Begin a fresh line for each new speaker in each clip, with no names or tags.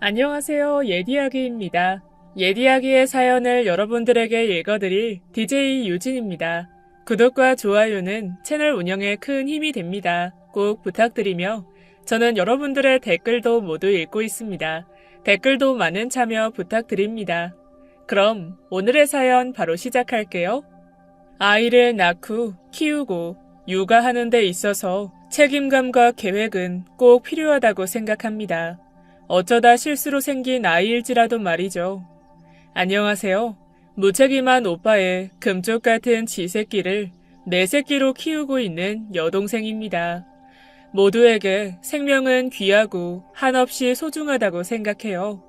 안녕하세요. 예디아기입니다. 예디아기의 사연을 여러분들에게 읽어드릴 DJ 유진입니다. 구독과 좋아요는 채널 운영에 큰 힘이 됩니다. 꼭 부탁드리며 저는 여러분들의 댓글도 모두 읽고 있습니다. 댓글도 많은 참여 부탁드립니다. 그럼 오늘의 사연 바로 시작할게요. 아이를 낳고 키우고 육아하는 데 있어서 책임감과 계획은 꼭 필요하다고 생각합니다. 어쩌다 실수로 생긴 아이일지라도 말이죠. 안녕하세요. 무책임한 오빠의 금쪽 같은 지 새끼를 내 새끼로 키우고 있는 여동생입니다. 모두에게 생명은 귀하고 한없이 소중하다고 생각해요.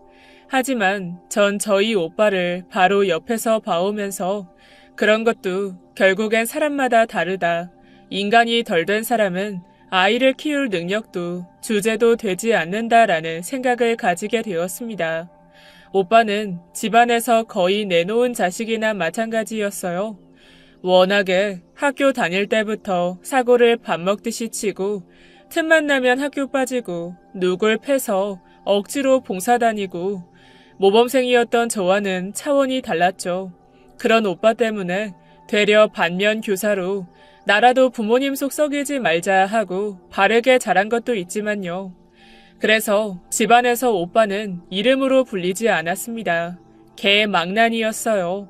하지만 전 저희 오빠를 바로 옆에서 봐오면서 그런 것도 결국엔 사람마다 다르다. 인간이 덜 된 사람은 아이를 키울 능력도 주제도 되지 않는다라는 생각을 가지게 되었습니다. 오빠는 집안에서 거의 내놓은 자식이나 마찬가지였어요. 워낙에 학교 다닐 때부터 사고를 밥 먹듯이 치고 틈만 나면 학교 빠지고 누굴 패서 억지로 봉사 다니고 모범생이었던 저와는 차원이 달랐죠. 그런 오빠 때문에 되려 반면 교사로 나라도 부모님 속 썩이지 말자 하고 바르게 자란 것도 있지만요. 그래서 집안에서 오빠는 이름으로 불리지 않았습니다. 개망난이었어요.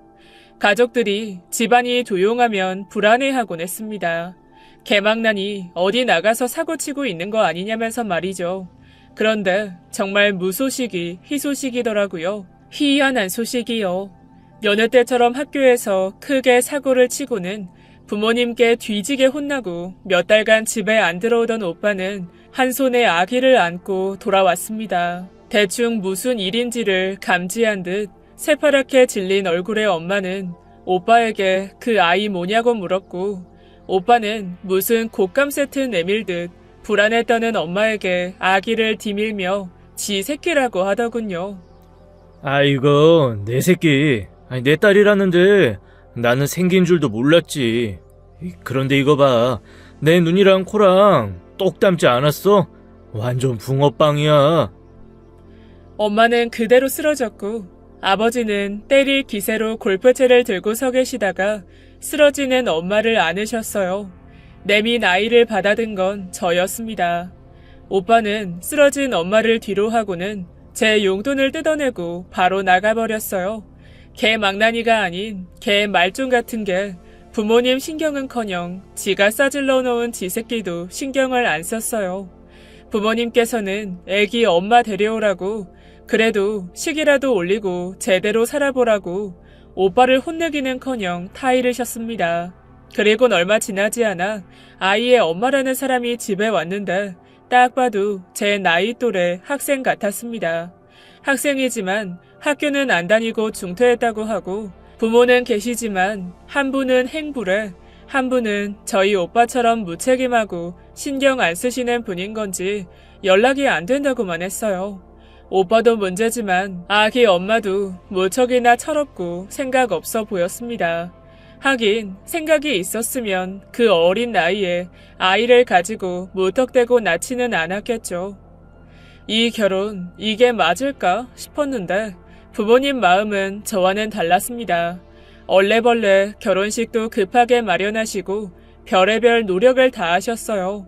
가족들이 집안이 조용하면 불안해하곤 했습니다. 개망난이 어디 나가서 사고치고 있는 거 아니냐면서 말이죠. 그런데 정말 무소식이 희소식이더라고요. 희한한 소식이요. 여느 때처럼 학교에서 크게 사고를 치고는 부모님께 뒤지게 혼나고 몇 달간 집에 안 들어오던 오빠는 한 손에 아기를 안고 돌아왔습니다. 대충 무슨 일인지를 감지한 듯 새파랗게 질린 얼굴의 엄마는 오빠에게 그 아이 뭐냐고 물었고 오빠는 무슨 곶감 세트 내밀듯 불안에 떠는 엄마에게 아기를 디밀며 지 새끼라고 하더군요.
아이고, 내 새끼. 아니, 내 딸이라는데 나는 생긴 줄도 몰랐지. 그런데 이거 봐. 내 눈이랑 코랑 똑 닮지 않았어? 완전 붕어빵이야.
엄마는 그대로 쓰러졌고 아버지는 때릴 기세로 골프채를 들고 서 계시다가 쓰러지는 엄마를 안으셨어요. 내민 아이를 받아든 건 저였습니다. 오빠는 쓰러진 엄마를 뒤로 하고는 제 용돈을 뜯어내고 바로 나가버렸어요. 개망나니가 아닌 개 말종 같은 게 부모님 신경은커녕 지가 싸질러 놓은 지 새끼도 신경을 안 썼어요. 부모님께서는 애기 엄마 데려오라고 그래도 식이라도 올리고 제대로 살아보라고 오빠를 혼내기는커녕 타이르셨습니다. 그리곤 얼마 지나지 않아 아이의 엄마라는 사람이 집에 왔는데 딱 봐도 제 나이 또래 학생 같았습니다. 학생이지만 학교는 안 다니고 중퇴했다고 하고 부모는 계시지만 한 분은 행불에 한 분은 저희 오빠처럼 무책임하고 신경 안 쓰시는 분인 건지 연락이 안 된다고만 했어요. 오빠도 문제지만 아기 엄마도 무척이나 철없고 생각 없어 보였습니다. 하긴 생각이 있었으면 그 어린 나이에 아이를 가지고 무턱대고 낳지는 않았겠죠. 이 결혼, 이게 맞을까 싶었는데 부모님 마음은 저와는 달랐습니다. 얼레벌레 결혼식도 급하게 마련하시고 별의별 노력을 다하셨어요.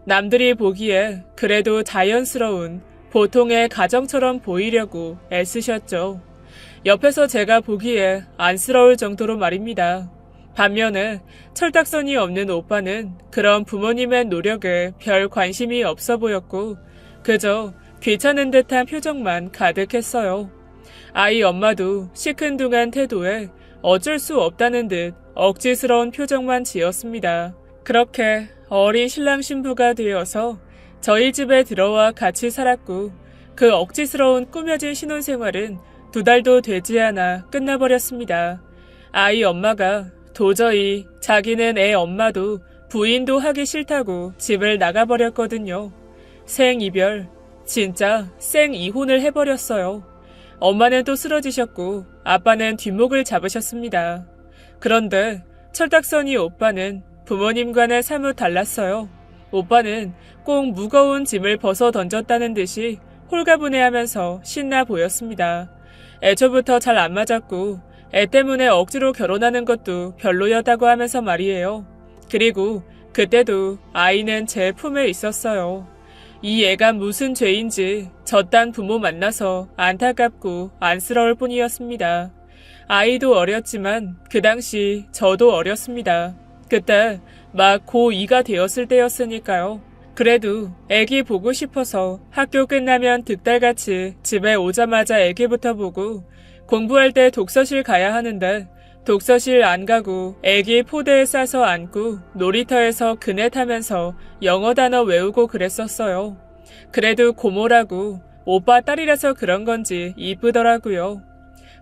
남들이 보기에 그래도 자연스러운 보통의 가정처럼 보이려고 애쓰셨죠. 옆에서 제가 보기에 안쓰러울 정도로 말입니다. 반면에 철딱선이 없는 오빠는 그런 부모님의 노력에 별 관심이 없어 보였고 그저 귀찮은 듯한 표정만 가득했어요. 아이 엄마도 시큰둥한 태도에 어쩔 수 없다는 듯 억지스러운 표정만 지었습니다. 그렇게 어린 신랑 신부가 되어서 저희 집에 들어와 같이 살았고 그 억지스러운 꾸며진 신혼생활은 2달도 되지 않아 끝나버렸습니다. 아이 엄마가 도저히 자기는 애 엄마도 부인도 하기 싫다고 집을 나가버렸거든요. 생이별, 진짜 생이혼을 해버렸어요. 엄마는 또 쓰러지셨고 아빠는 뒷목을 잡으셨습니다. 그런데 철딱서니 오빠는 부모님과는 사뭇 달랐어요. 오빠는 꼭 무거운 짐을 벗어 던졌다는 듯이 홀가분해하면서 신나 보였습니다. 애초부터 잘 안 맞았고 애 때문에 억지로 결혼하는 것도 별로였다고 하면서 말이에요. 그리고 그때도 아이는 제 품에 있었어요. 이 애가 무슨 죄인지 저딴 부모 만나서 안타깝고 안쓰러울 뿐이었습니다. 아이도 어렸지만 그 당시 저도 어렸습니다. 그때 막 고2가 되었을 때였으니까요. 그래도 애기 보고 싶어서 학교 끝나면 득달같이 집에 오자마자 애기부터 보고 공부할 때 독서실 가야 하는데 독서실 안 가고 애기 포대에 싸서 안고 놀이터에서 그네 타면서 영어 단어 외우고 그랬었어요. 그래도 고모라고 오빠 딸이라서 그런 건지 이쁘더라고요.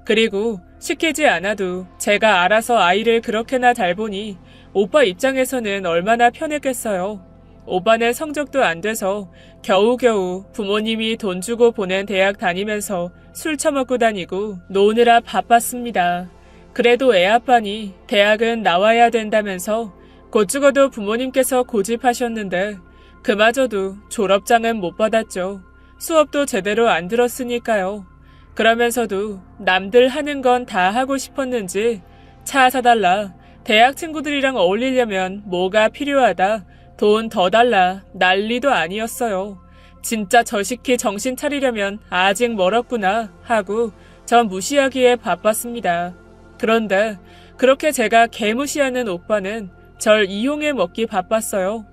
그리고 시키지 않아도 제가 알아서 아이를 그렇게나 잘 보니 오빠 입장에서는 얼마나 편했겠어요. 오빠는 성적도 안 돼서 겨우겨우 부모님이 돈 주고 보낸 대학 다니면서 술 처먹고 다니고 노느라 바빴습니다. 그래도 애 아빠니 대학은 나와야 된다면서 곧 죽어도 부모님께서 고집하셨는데 그마저도 졸업장은 못 받았죠. 수업도 제대로 안 들었으니까요. 그러면서도 남들 하는 건 다 하고 싶었는지 차 사달라, 대학 친구들이랑 어울리려면 뭐가 필요하다, 돈 더 달라 난리도 아니었어요. 진짜 저 시키 정신 차리려면 아직 멀었구나 하고 전 무시하기에 바빴습니다. 그런데 그렇게 제가 개무시하는 오빠는 절 이용해 먹기 바빴어요.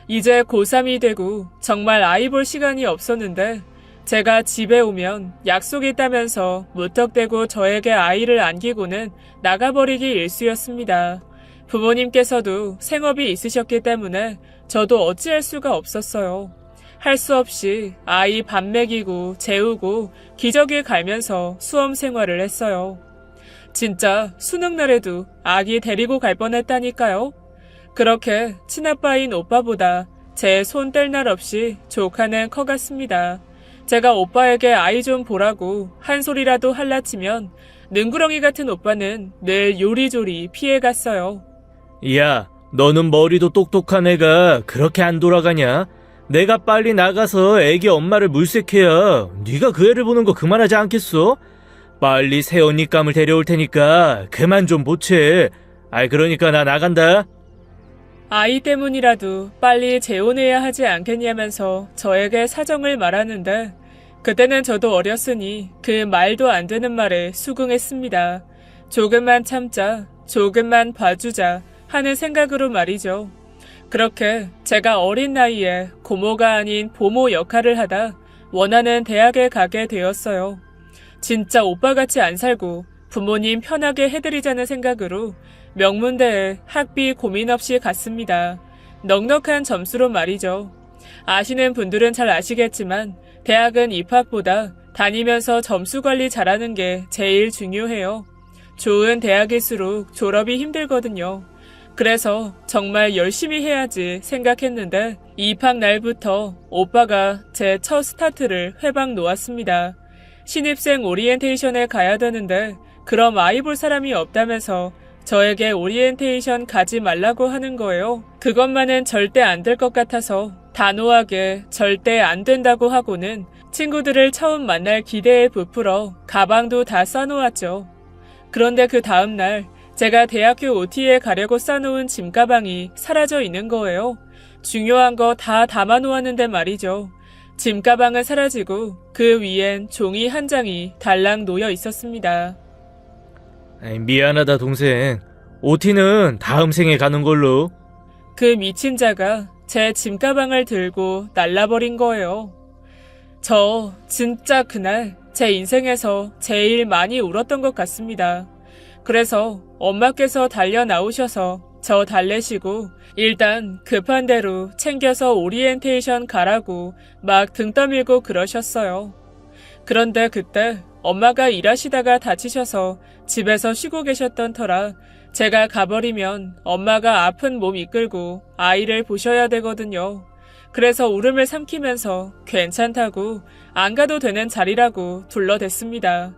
이제 고3이 되고 정말 아이 볼 시간이 없었는데 제가 집에 오면 약속이 있다면서 무턱대고 저에게 아이를 안기고는 나가버리기 일쑤였습니다. 부모님께서도 생업이 있으셨기 때문에 저도 어찌할 수가 없었어요. 할 수 없이 아이 밥 먹이고 재우고 기저귀 갈면서 수험 생활을 했어요. 진짜 수능날에도 아기 데리고 갈 뻔했다니까요. 그렇게 친아빠인 오빠보다 제 손 뗄 날 없이 조카는 커갔습니다. 제가 오빠에게 아이 좀 보라고 한 소리라도 할라치면 능구렁이 같은 오빠는 늘 요리조리 피해갔어요.
야, 너는 머리도 똑똑한 애가 그렇게 안 돌아가냐? 내가 빨리 나가서 애기 엄마를 물색해야 네가 그 애를 보는 거 그만하지 않겠어? 빨리 새언니감을 데려올 테니까 그만 좀 보채. 그러니까 나 나간다.
아이 때문이라도 빨리 재혼해야 하지 않겠냐면서 저에게 사정을 말하는데 그때는 저도 어렸으니 그 말도 안 되는 말에 수긍했습니다. 조금만 참자, 조금만 봐주자 하는 생각으로 말이죠. 그렇게 제가 어린 나이에 고모가 아닌 보모 역할을 하다 원하는 대학에 가게 되었어요. 진짜 오빠같이 안 살고 부모님 편하게 해드리자는 생각으로 명문대에 학비 고민 없이 갔습니다. 넉넉한 점수로 말이죠. 아시는 분들은 잘 아시겠지만 대학은 입학보다 다니면서 점수 관리 잘하는 게 제일 중요해요. 좋은 대학일수록 졸업이 힘들거든요. 그래서 정말 열심히 해야지 생각했는데 입학 날부터 오빠가 제 첫 스타트를 회방 놓았습니다. 신입생 오리엔테이션에 가야 되는데 그럼 아이 볼 사람이 없다면서 저에게 오리엔테이션 가지 말라고 하는 거예요. 그것만은 절대 안 될 것 같아서 단호하게 절대 안 된다고 하고는 친구들을 처음 만날 기대에 부풀어 가방도 다 싸놓았죠. 그런데 그 다음날 제가 대학교 OT에 가려고 싸놓은 짐가방이 사라져 있는 거예요. 중요한 거 다 담아놓았는데 말이죠. 짐가방은 사라지고 그 위엔 종이 한 장이 달랑 놓여 있었습니다.
미안하다 동생. OT는 다음 생에 가는 걸로.
그 미친 자가 제 짐가방을 들고 날라버린 거예요. 저 진짜 그날 제 인생에서 제일 많이 울었던 것 같습니다. 그래서 엄마께서 달려 나오셔서 저 달래시고 일단 급한 대로 챙겨서 오리엔테이션 가라고 막 등 떠밀고 그러셨어요. 그런데 그때 엄마가 일하시다가 다치셔서 집에서 쉬고 계셨던 터라 제가 가버리면 엄마가 아픈 몸 이끌고 아이를 보셔야 되거든요. 그래서 울음을 삼키면서 괜찮다고 안 가도 되는 자리라고 둘러댔습니다.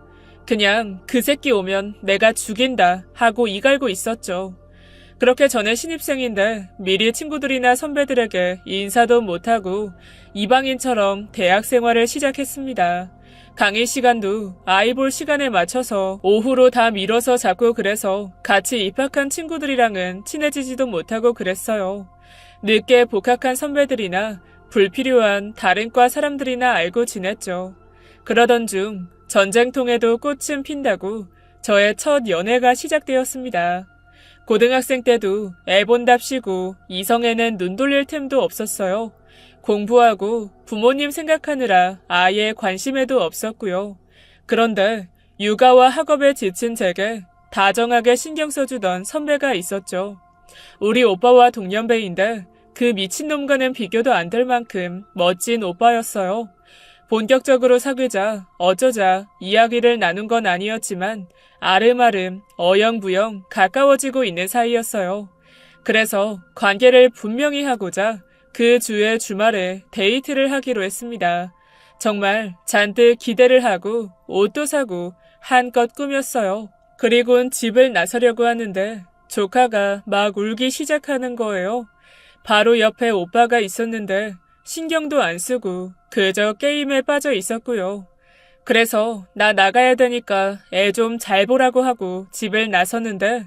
그냥 그 새끼 오면 내가 죽인다 하고 이갈고 있었죠. 그렇게 저는 신입생인데 미리 친구들이나 선배들에게 인사도 못하고 이방인처럼 대학 생활을 시작했습니다. 강의 시간도 아이 볼 시간에 맞춰서 오후로 다 미뤄서 잡고 그래서 같이 입학한 친구들이랑은 친해지지도 못하고 그랬어요. 늦게 복학한 선배들이나 불필요한 다른 과 사람들이나 알고 지냈죠. 그러던 중 전쟁통에도 꽃은 핀다고 저의 첫 연애가 시작되었습니다. 고등학생 때도 애 본답시고 이성에는 눈 돌릴 틈도 없었어요. 공부하고 부모님 생각하느라 아예 관심에도 없었고요. 그런데 육아와 학업에 지친 제게 다정하게 신경 써주던 선배가 있었죠. 우리 오빠와 동년배인데 그 미친놈과는 비교도 안 될 만큼 멋진 오빠였어요. 본격적으로 사귀자 어쩌자 이야기를 나눈 건 아니었지만 아름아름 어영부영 가까워지고 있는 사이였어요. 그래서 관계를 분명히 하고자 그 주의 주말에 데이트를 하기로 했습니다. 정말 잔뜩 기대를 하고 옷도 사고 한껏 꾸몄어요. 그리곤 집을 나서려고 하는데 조카가 막 울기 시작하는 거예요. 바로 옆에 오빠가 있었는데 신경도 안 쓰고 그저 게임에 빠져 있었고요. 그래서 나 나가야 되니까 애 좀 잘 보라고 하고 집을 나섰는데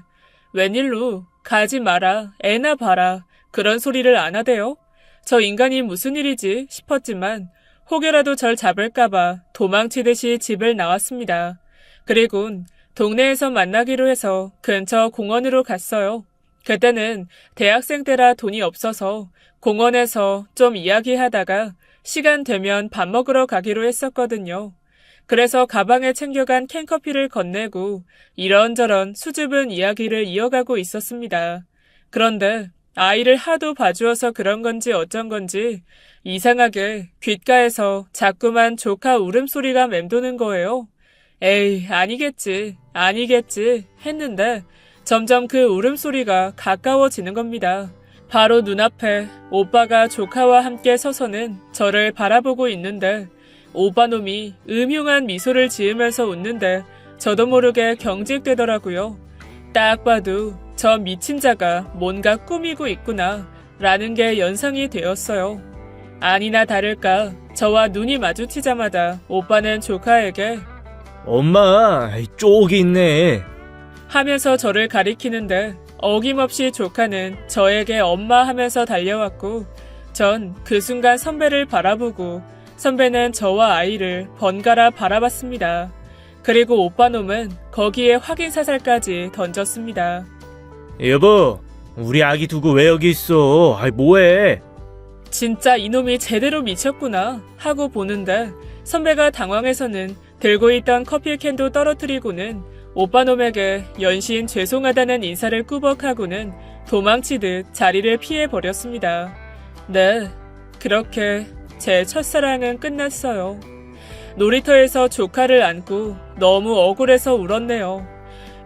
웬일로 가지 마라, 애나 봐라 그런 소리를 안 하대요. 저 인간이 무슨 일이지 싶었지만 혹여라도 절 잡을까봐 도망치듯이 집을 나왔습니다. 그리곤 동네에서 만나기로 해서 근처 공원으로 갔어요. 그때는 대학생 때라 돈이 없어서 공원에서 좀 이야기하다가 시간 되면 밥 먹으러 가기로 했었거든요. 그래서 가방에 챙겨간 캔커피를 건네고 이런저런 수줍은 이야기를 이어가고 있었습니다. 그런데 아이를 하도 봐주어서 그런 건지 어쩐 건지 이상하게 귓가에서 자꾸만 조카 울음소리가 맴도는 거예요. 에이, 아니겠지 했는데 점점 그 울음소리가 가까워지는 겁니다. 바로 눈앞에 오빠가 조카와 함께 서서는 저를 바라보고 있는데 오바놈이 음흉한 미소를 지으면서 웃는데 저도 모르게 경직되더라고요. 딱 봐도 저 미친 자가 뭔가 꾸미고 있구나 라는 게 연상이 되었어요. 아니나 다를까 저와 눈이 마주치자마자 오빠는 조카에게
엄마, 쪽이 있네.
하면서 저를 가리키는데 어김없이 조카는 저에게 엄마 하면서 달려왔고 전 그 순간 선배를 바라보고 선배는 저와 아이를 번갈아 바라봤습니다. 그리고 오빠놈은 거기에 확인사살까지 던졌습니다.
여보, 우리 아기 두고 왜 여기 있어? 뭐해?
진짜 이놈이 제대로 미쳤구나 하고 보는데 선배가 당황해서는 들고 있던 커피캔도 떨어뜨리고는 오빠놈에게 연신 죄송하다는 인사를 꾸벅하고는 도망치듯 자리를 피해버렸습니다. 네, 그렇게 제 첫사랑은 끝났어요. 놀이터에서 조카를 안고 너무 억울해서 울었네요.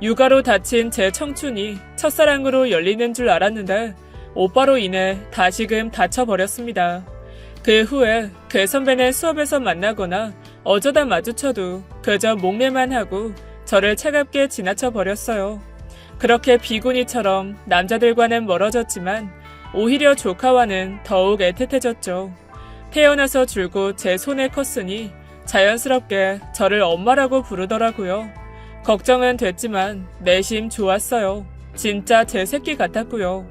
육아로 다친 제 청춘이 첫사랑으로 열리는 줄 알았는데 오빠로 인해 다시금 다쳐버렸습니다. 그 후에 그 선배는 수업에서 만나거나 어쩌다 마주쳐도 그저 목례만 하고 저를 차갑게 지나쳐버렸어요. 그렇게 비구니처럼 남자들과는 멀어졌지만 오히려 조카와는 더욱 애틋해졌죠. 태어나서 줄곧 제 손에 컸으니 자연스럽게 저를 엄마라고 부르더라고요. 걱정은 됐지만 내심 좋았어요. 진짜 제 새끼 같았고요.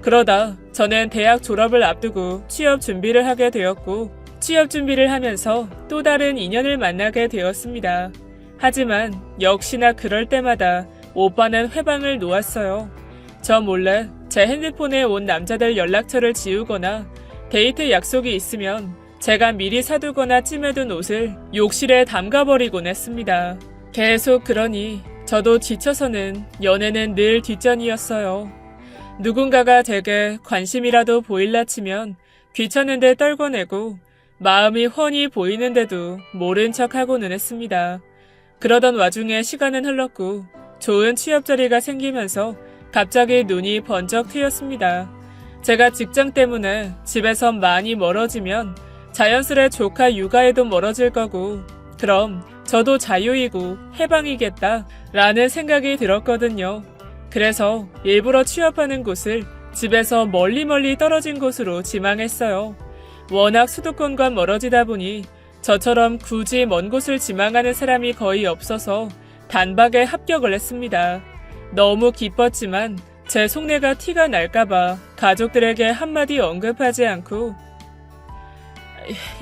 그러다 저는 대학 졸업을 앞두고 취업 준비를 하게 되었고 취업 준비를 하면서 또 다른 인연을 만나게 되었습니다. 하지만 역시나 그럴 때마다 오빠는 회방을 놓았어요. 저 몰래 제 핸드폰에 온 남자들 연락처를 지우거나 데이트 약속이 있으면 제가 미리 사두거나 찜해둔 옷을 욕실에 담가버리곤 했습니다. 계속 그러니 저도 지쳐서는 연애는 늘 뒷전이었어요. 누군가가 제게 관심이라도 보일라 치면 귀찮은데 떨궈내고 마음이 훤히 보이는데도 모른 척하고는 했습니다. 그러던 와중에 시간은 흘렀고 좋은 취업 자리가 생기면서 갑자기 눈이 번쩍 트였습니다. 제가 직장 때문에 집에서 많이 멀어지면 자연스레 조카 육아에도 멀어질 거고 그럼 저도 자유이고 해방이겠다 라는 생각이 들었거든요. 그래서 일부러 취업하는 곳을 집에서 멀리 떨어진 곳으로 지망했어요. 워낙 수도권과 멀어지다 보니 저처럼 굳이 먼 곳을 지망하는 사람이 거의 없어서 단박에 합격을 했습니다. 너무 기뻤지만 제 속내가 티가 날까봐 가족들에게 한마디 언급하지 않고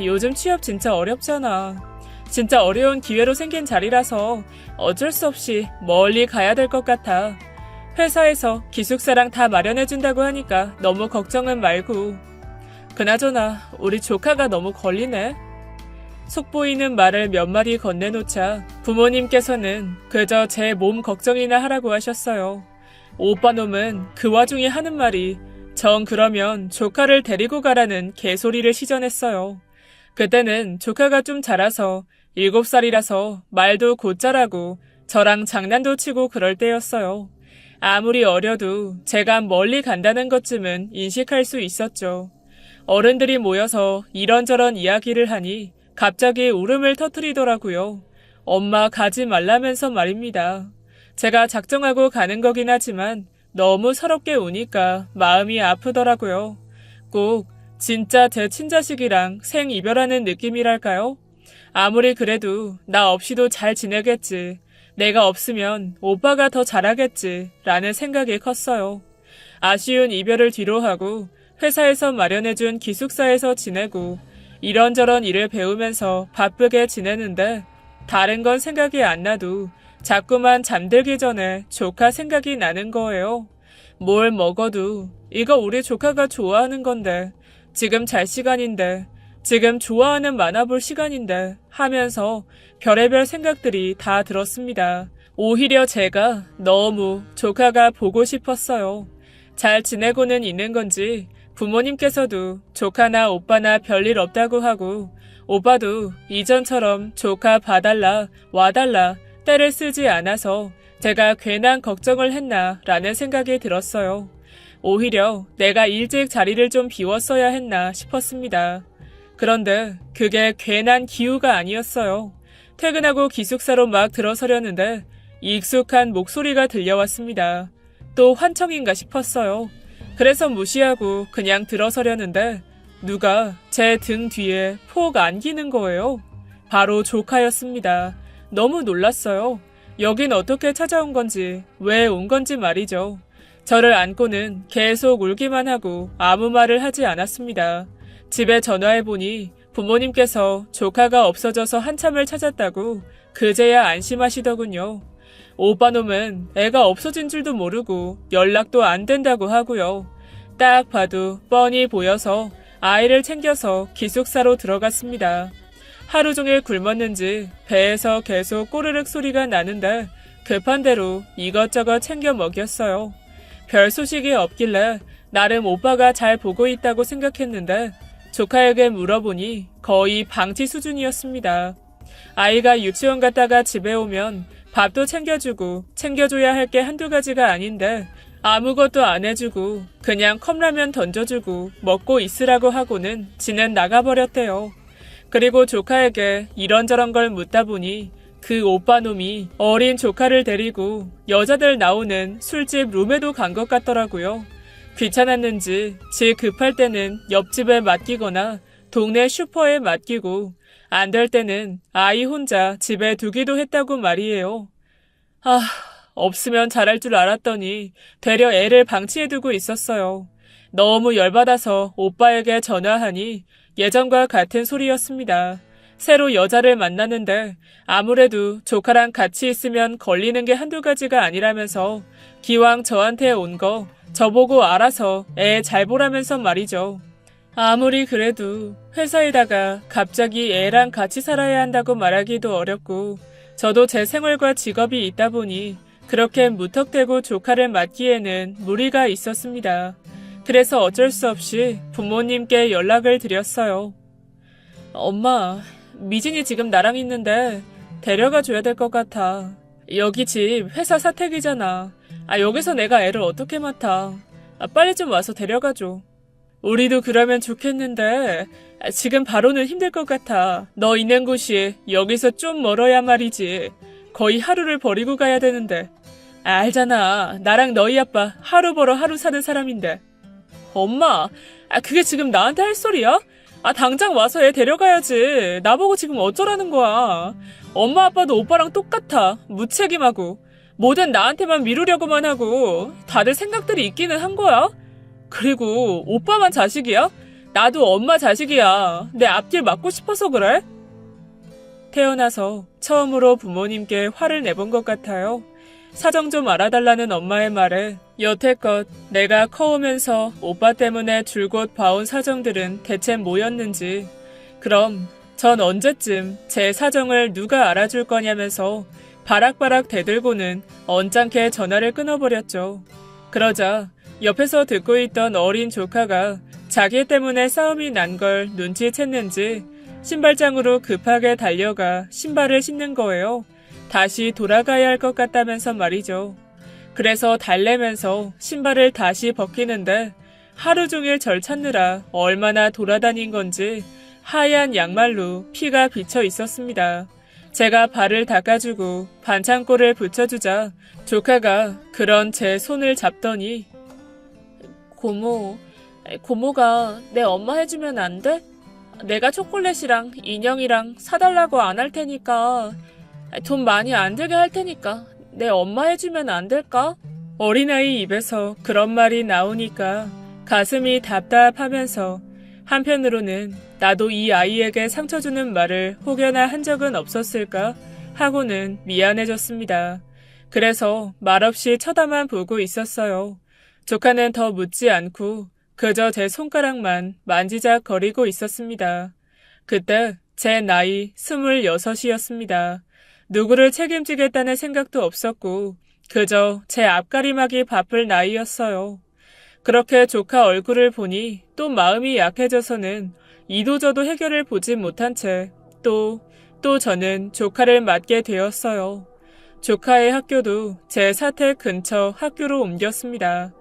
요즘 취업 진짜 어렵잖아. 진짜 어려운 기회로 생긴 자리라서 어쩔 수 없이 멀리 가야 될 것 같아. 회사에서 기숙사랑 다 마련해준다고 하니까 너무 걱정은 말고. 그나저나 우리 조카가 너무 걸리네. 속보이는 말을 몇 마디 건네놓자 부모님께서는 그저 제 몸 걱정이나 하라고 하셨어요. 오빠 놈은 그 와중에 하는 말이 정 그러면 조카를 데리고 가라는 개소리를 시전했어요. 그때는 조카가 좀 자라서 7살이라서 말도 곧잘하고 저랑 장난도 치고 그럴 때였어요. 아무리 어려도 제가 멀리 간다는 것쯤은 인식할 수 있었죠. 어른들이 모여서 이런저런 이야기를 하니 갑자기 울음을 터뜨리더라고요. 엄마 가지 말라면서 말입니다. 제가 작정하고 가는 거긴 하지만 너무 서럽게 우니까 마음이 아프더라고요. 꼭 진짜 제 친자식이랑 생이별하는 느낌이랄까요? 아무리 그래도 나 없이도 잘 지내겠지. 내가 없으면 오빠가 더 잘하겠지. 라는 생각이 컸어요. 아쉬운 이별을 뒤로하고 회사에서 마련해준 기숙사에서 지내고 이런저런 일을 배우면서 바쁘게 지내는데 다른 건 생각이 안 나도 자꾸만 잠들기 전에 조카 생각이 나는 거예요. 뭘 먹어도 이거 우리 조카가 좋아하는 건데, 지금 잘 시간인데, 지금 좋아하는 만화 볼 시간인데 하면서 별의별 생각들이 다 들었습니다. 오히려 제가 너무 조카가 보고 싶었어요. 잘 지내고는 있는 건지 부모님께서도 조카나 오빠나 별일 없다고 하고 오빠도 이전처럼 조카 봐달라 와달라 때를 쓰지 않아서 제가 괜한 걱정을 했나 라는 생각이 들었어요. 오히려 내가 일찍 자리를 좀 비웠어야 했나 싶었습니다. 그런데 그게 괜한 기우가 아니었어요. 퇴근하고 기숙사로 막 들어서려는데 익숙한 목소리가 들려왔습니다. 또 환청인가 싶었어요. 그래서 무시하고 그냥 들어서려는데 누가 제 등 뒤에 폭 안기는 거예요. 바로 조카였습니다. 너무 놀랐어요. 여긴 어떻게 찾아온 건지, 왜 온 건지 말이죠. 저를 안고는 계속 울기만 하고 아무 말을 하지 않았습니다. 집에 전화해보니 부모님께서 조카가 없어져서 한참을 찾았다고 그제야 안심하시더군요. 오빠놈은 애가 없어진 줄도 모르고 연락도 안 된다고 하고요. 딱 봐도 뻔히 보여서 아이를 챙겨서 기숙사로 들어갔습니다. 하루 종일 굶었는지 배에서 계속 꼬르륵 소리가 나는데 급한 대로 이것저것 챙겨 먹였어요. 별 소식이 없길래 나름 오빠가 잘 보고 있다고 생각했는데 조카에게 물어보니 거의 방치 수준이었습니다. 아이가 유치원 갔다가 집에 오면 밥도 챙겨주고 챙겨줘야 할 게 한두 가지가 아닌데 아무것도 안 해주고 그냥 컵라면 던져주고 먹고 있으라고 하고는 지는 나가버렸대요. 그리고 조카에게 이런저런 걸 묻다 보니 그 오빠놈이 어린 조카를 데리고 여자들 나오는 술집 룸에도 간 것 같더라고요. 귀찮았는지 지 급할 때는 옆집에 맡기거나 동네 슈퍼에 맡기고 안 될 때는 아이 혼자 집에 두기도 했다고 말이에요. 없으면 잘할 줄 알았더니 되려 애를 방치해두고 있었어요. 너무 열받아서 오빠에게 전화하니 예전과 같은 소리였습니다. 새로 여자를 만나는데 아무래도 조카랑 같이 있으면 걸리는 게 한두 가지가 아니라면서 기왕 저한테 온 거 저보고 알아서 애 잘 보라면서 말이죠. 아무리 그래도 회사에다가 갑자기 애랑 같이 살아야 한다고 말하기도 어렵고 저도 제 생활과 직업이 있다 보니 그렇게 무턱대고 조카를 맡기에는 무리가 있었습니다. 그래서 어쩔 수 없이 부모님께 연락을 드렸어요. 엄마, 미진이 지금 나랑 있는데 데려가 줘야 될 것 같아. 여기 집 회사 사택이잖아. 여기서 내가 애를 어떻게 맡아. 빨리 좀 와서 데려가 줘. 우리도 그러면 좋겠는데 지금 바로는 힘들 것 같아. 너 있는 곳이 여기서 좀 멀어야 말이지. 거의 하루를 버리고 가야 되는데. 알잖아. 나랑 너희 아빠 하루 벌어 하루 사는 사람인데. 엄마, 그게 지금 나한테 할 소리야? 당장 와서 애 데려가야지. 나보고 지금 어쩌라는 거야. 엄마 아빠도 오빠랑 똑같아. 무책임하고. 뭐든 나한테만 미루려고만 하고. 다들 생각들이 있기는 한 거야. 그리고 오빠만 자식이야? 나도 엄마 자식이야. 내 앞길 맞고 싶어서 그래? 태어나서 처음으로 부모님께 화를 내본 것 같아요. 사정 좀 알아달라는 엄마의 말에 여태껏 내가 커오면서 오빠 때문에 줄곧 봐온 사정들은 대체 뭐였는지, 그럼 전 언제쯤 제 사정을 누가 알아줄 거냐면서 바락바락 대들고는 언짢게 전화를 끊어버렸죠. 그러자 옆에서 듣고 있던 어린 조카가 자기 때문에 싸움이 난 걸 눈치챘는지 신발장으로 급하게 달려가 신발을 신는 거예요. 다시 돌아가야 할 것 같다면서 말이죠. 그래서 달래면서 신발을 다시 벗기는데 하루 종일 절 찾느라 얼마나 돌아다닌 건지 하얀 양말로 피가 비쳐 있었습니다. 제가 발을 닦아주고 반창고를 붙여주자 조카가 그런 제 손을 잡더니 고모가 내 엄마 해주면 안 돼? 내가 초콜릿이랑 인형이랑 사달라고 안 할 테니까 돈 많이 안 들게 할 테니까 내 엄마 해주면 안 될까? 어린아이 입에서 그런 말이 나오니까 가슴이 답답하면서 한편으로는 나도 이 아이에게 상처 주는 말을 혹여나 한 적은 없었을까 하고는 미안해졌습니다. 그래서 말없이 쳐다만 보고 있었어요. 조카는 더 묻지 않고 그저 제 손가락만 만지작거리고 있었습니다. 그때 제 나이 26이었습니다. 누구를 책임지겠다는 생각도 없었고 그저 제 앞가림하기 바쁠 나이였어요. 그렇게 조카 얼굴을 보니 또 마음이 약해져서는 이도저도 해결을 보지 못한 채 또 저는 조카를 맡게 되었어요. 조카의 학교도 제 사택 근처 학교로 옮겼습니다.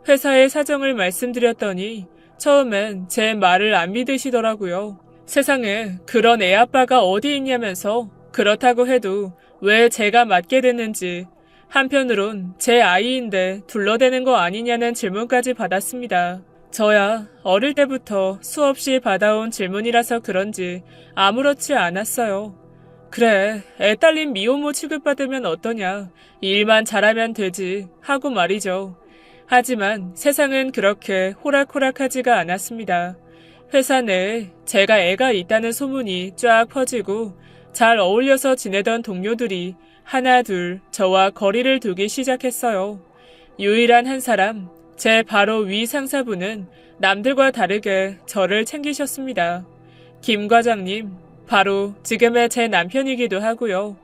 회사의 사정을 말씀드렸더니 처음엔 제 말을 안 믿으시더라고요. 세상에 그런 애 아빠가 어디 있냐면서 그렇다고 해도 왜 제가 맡게 됐는지, 한편으론 제 아이인데 둘러대는 거 아니냐는 질문까지 받았습니다. 저야 어릴 때부터 수없이 받아온 질문이라서 그런지 아무렇지 않았어요. 그래, 애 딸린 미혼모 취급받으면 어떠냐, 일만 잘하면 되지 하고 말이죠. 하지만 세상은 그렇게 호락호락하지가 않았습니다. 회사 내에 제가 애가 있다는 소문이 쫙 퍼지고 잘 어울려서 지내던 동료들이 하나둘 저와 거리를 두기 시작했어요. 유일한 한 사람, 제 바로 위 상사분은 남들과 다르게 저를 챙기셨습니다. 김 과장님, 바로 지금의 제 남편이기도 하고요.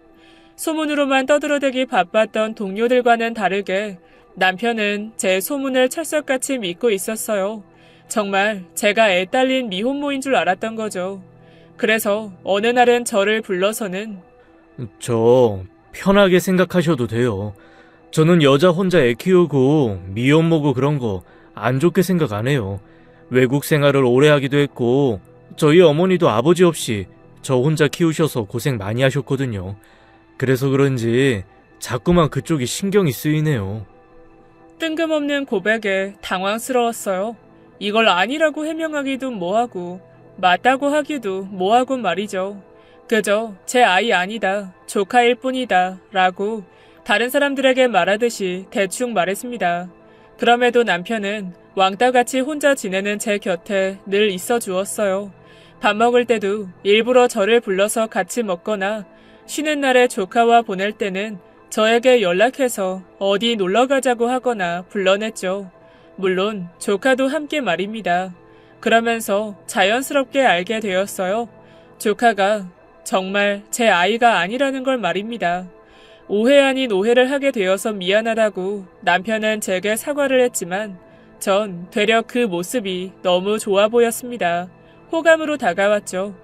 소문으로만 떠들어대기 바빴던 동료들과는 다르게 남편은 제 소문을 철석같이 믿고 있었어요. 정말 제가 애 딸린 미혼모인 줄 알았던 거죠. 그래서 어느 날은 저를 불러서는
저 편하게 생각하셔도 돼요. 저는 여자 혼자 애 키우고 미혼모고 그런 거 안 좋게 생각 안 해요. 외국 생활을 오래 하기도 했고 저희 어머니도 아버지 없이 저 혼자 키우셔서 고생 많이 하셨거든요. 그래서 그런지 자꾸만 그쪽이 신경이 쓰이네요.
뜬금없는 고백에 당황스러웠어요. 이걸 아니라고 해명하기도 뭐하고 맞다고 하기도 뭐하고 말이죠. 그저 제 아이 아니다, 조카일 뿐이다 라고 다른 사람들에게 말하듯이 대충 말했습니다. 그럼에도 남편은 왕따같이 혼자 지내는 제 곁에 늘 있어 주었어요. 밥 먹을 때도 일부러 저를 불러서 같이 먹거나 쉬는 날에 조카와 보낼 때는 저에게 연락해서 어디 놀러 가자고 하거나 불러냈죠. 물론 조카도 함께 말입니다. 그러면서 자연스럽게 알게 되었어요. 조카가 정말 제 아이가 아니라는 걸 말입니다. 오해 아닌 오해를 하게 되어서 미안하다고 남편은 제게 사과를 했지만 전 되려 그 모습이 너무 좋아 보였습니다. 호감으로 다가왔죠.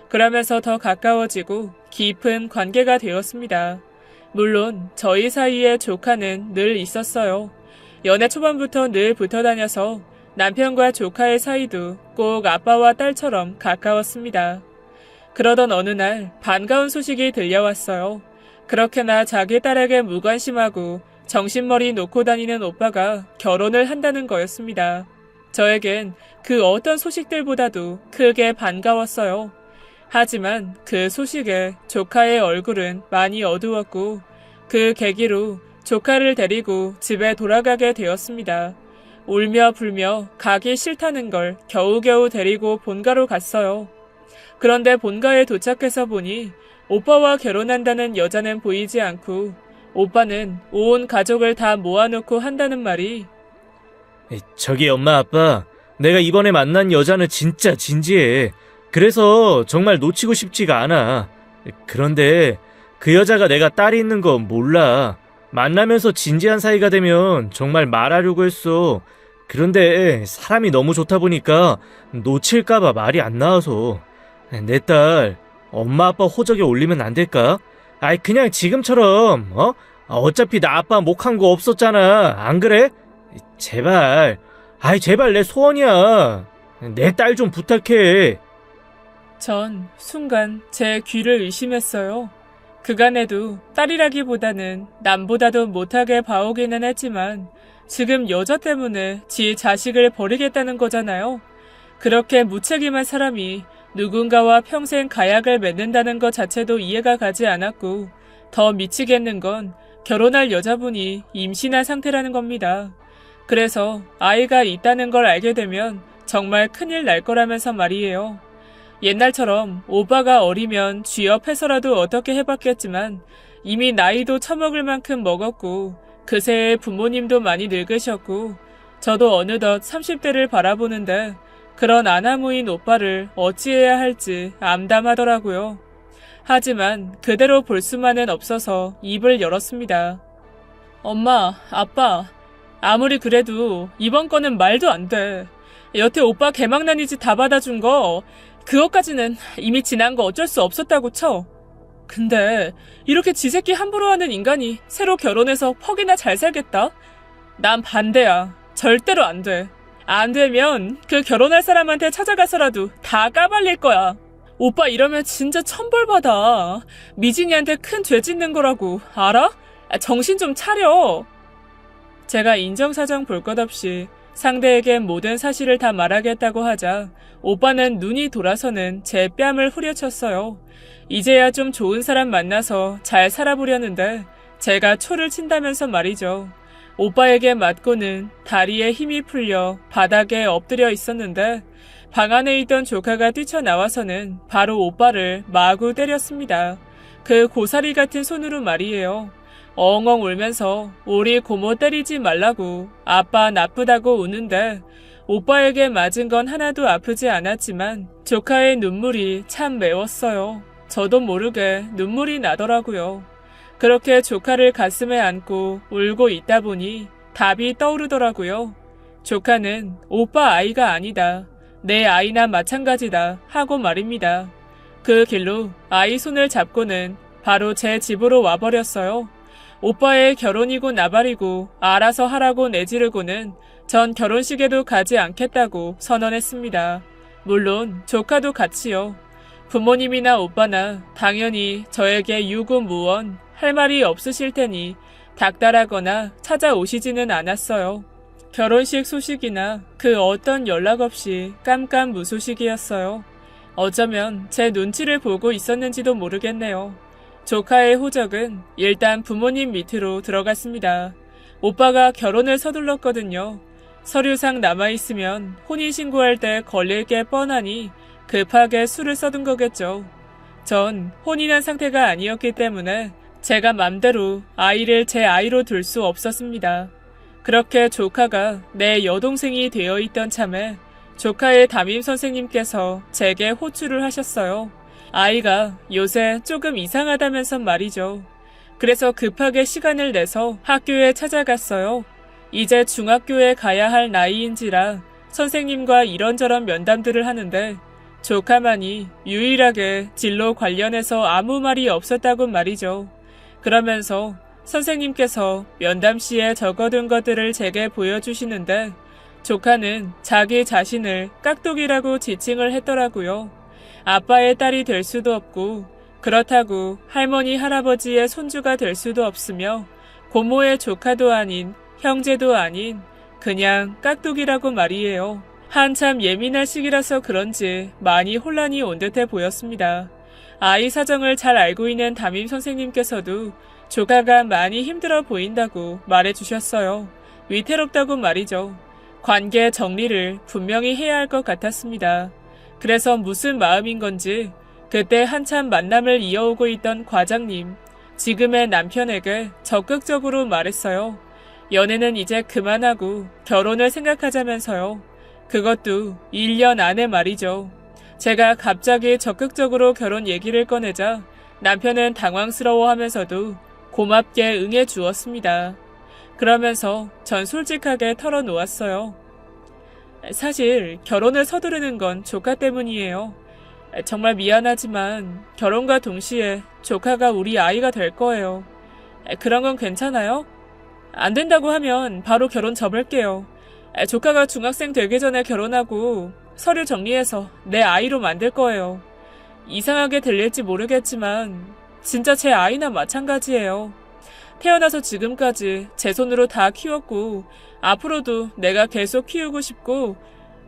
그러면서 더 가까워지고 깊은 관계가 되었습니다. 물론 저희 사이에 조카는 늘 있었어요. 연애 초반부터 늘 붙어 다녀서 남편과 조카의 사이도 꼭 아빠와 딸처럼 가까웠습니다. 그러던 어느 날 반가운 소식이 들려왔어요. 그렇게나 자기 딸에게 무관심하고 정신머리 놓고 다니는 오빠가 결혼을 한다는 거였습니다. 저에겐 그 어떤 소식들보다도 크게 반가웠어요. 하지만 그 소식에 조카의 얼굴은 많이 어두웠고 그 계기로 조카를 데리고 집에 돌아가게 되었습니다. 울며 불며 가기 싫다는 걸 겨우겨우 데리고 본가로 갔어요. 그런데 본가에 도착해서 보니 오빠와 결혼한다는 여자는 보이지 않고 오빠는 온 가족을 다 모아놓고 한다는 말이
저기 엄마 아빠, 내가 이번에 만난 여자는 진짜 진지해. 그래서 정말 놓치고 싶지가 않아. 그런데 그 여자가 내가 딸이 있는 거 몰라. 만나면서 진지한 사이가 되면 정말 말하려고 했어. 그런데 사람이 너무 좋다 보니까 놓칠까봐 말이 안 나와서. 내 딸, 엄마 아빠 호적에 올리면 안 될까? 아이 그냥 지금처럼 어차피 나 아빠 목한 거 없었잖아. 안 그래? 제발. 아이 제발 내 소원이야. 내 딸 좀 부탁해.
전 순간 제 귀를 의심했어요. 그간에도 딸이라기보다는 남보다도 못하게 봐오기는 했지만 지금 여자 때문에 지 자식을 버리겠다는 거잖아요. 그렇게 무책임한 사람이 누군가와 평생 가약을 맺는다는 것 자체도 이해가 가지 않았고 더 미치겠는 건 결혼할 여자분이 임신한 상태라는 겁니다. 그래서 아이가 있다는 걸 알게 되면 정말 큰일 날 거라면서 말이에요. 옛날처럼 오빠가 어리면 쥐업해서라도 어떻게 해봤겠지만 이미 나이도 처먹을 만큼 먹었고 그새에 부모님도 많이 늙으셨고 저도 어느덧 30대를 바라보는데 그런 아나무인 오빠를 어찌해야 할지 암담하더라고요. 하지만 그대로 볼 수만은 없어서 입을 열었습니다. 엄마, 아빠, 아무리 그래도 이번 건은 말도 안 돼. 여태 오빠 개망나니 짓 다 받아준 거 그것까지는 이미 지난 거 어쩔 수 없었다고 쳐. 근데 이렇게 지 새끼 함부로 하는 인간이 새로 결혼해서 퍽이나 잘 살겠다? 난 반대야. 절대로 안 돼. 안 되면 그 결혼할 사람한테 찾아가서라도 다 까발릴 거야. 오빠 이러면 진짜 천벌받아. 미진이한테 큰 죄 짓는 거라고. 알아? 정신 좀 차려. 제가 인정사정 볼 것 없이 상대에게 모든 사실을 다 말하겠다고 하자 오빠는 눈이 돌아서는 제 뺨을 후려쳤어요. 이제야 좀 좋은 사람 만나서 잘 살아보려는데 제가 초를 친다면서 말이죠. 오빠에게 맞고는 다리에 힘이 풀려 바닥에 엎드려 있었는데 방 안에 있던 조카가 뛰쳐나와서는 바로 오빠를 마구 때렸습니다. 그 고사리 같은 손으로 말이에요. 엉엉 울면서 우리 고모 때리지 말라고 아빠 나쁘다고 우는데 오빠에게 맞은 건 하나도 아프지 않았지만 조카의 눈물이 참 매웠어요. 저도 모르게 눈물이 나더라고요. 그렇게 조카를 가슴에 안고 울고 있다 보니 답이 떠오르더라고요. 조카는 오빠 아이가 아니다. 내 아이나 마찬가지다 하고 말입니다. 그 길로 아이 손을 잡고는 바로 제 집으로 와버렸어요. 오빠의 결혼이고 나발이고 알아서 하라고 내지르고는 전 결혼식에도 가지 않겠다고 선언했습니다. 물론 조카도 같이요. 부모님이나 오빠나 당연히 저에게 유구무원 할 말이 없으실 테니 닥달하거나 찾아오시지는 않았어요. 결혼식 소식이나 그 어떤 연락 없이 깜깜무소식이었어요. 어쩌면 제 눈치를 보고 있었는지도 모르겠네요. 조카의 호적은 일단 부모님 밑으로 들어갔습니다. 오빠가 결혼을 서둘렀거든요. 서류상 남아있으면 혼인신고할 때 걸릴 게 뻔하니 급하게 술을 써둔 거겠죠. 전 혼인한 상태가 아니었기 때문에 제가 맘대로 아이를 제 아이로 둘 수 없었습니다. 그렇게 조카가 내 여동생이 되어 있던 참에 조카의 담임 선생님께서 제게 호출을 하셨어요. 아이가 요새 조금 이상하다면서 말이죠. 그래서 급하게 시간을 내서 학교에 찾아갔어요. 이제 중학교에 가야 할 나이인지라 선생님과 이런저런 면담들을 하는데 조카만이 유일하게 진로 관련해서 아무 말이 없었다고 말이죠. 그러면서 선생님께서 면담 시에 적어둔 것들을 제게 보여주시는데 조카는 자기 자신을 깍두기라고 지칭을 했더라고요. 아빠의 딸이 될 수도 없고 그렇다고 할머니 할아버지의 손주가 될 수도 없으며 고모의 조카도 아닌 형제도 아닌 그냥 깍두기라고 말이에요. 한참 예민할 시기라서 그런지 많이 혼란이 온 듯해 보였습니다. 아이 사정을 잘 알고 있는 담임 선생님께서도 조카가 많이 힘들어 보인다고 말해주셨어요. 위태롭다고 말이죠. 관계 정리를 분명히 해야 할 것 같았습니다. 그래서 무슨 마음인 건지 그때 한참 만남을 이어오고 있던 과장님, 지금의 남편에게 적극적으로 말했어요. 연애는 이제 그만하고 결혼을 생각하자면서요. 그것도 1년 안에 말이죠. 제가 갑자기 적극적으로 결혼 얘기를 꺼내자 남편은 당황스러워하면서도 고맙게 응해 주었습니다. 그러면서 전 솔직하게 털어놓았어요. 사실 결혼을 서두르는 건 조카 때문이에요. 정말 미안하지만 결혼과 동시에 조카가 우리 아이가 될 거예요. 그런 건 괜찮아요? 안 된다고 하면 바로 결혼 접을게요. 조카가 중학생 되기 전에 결혼하고 서류 정리해서 내 아이로 만들 거예요. 이상하게 들릴지 모르겠지만 진짜 제 아이나 마찬가지예요. 태어나서 지금까지 제 손으로 다 키웠고 앞으로도 내가 계속 키우고 싶고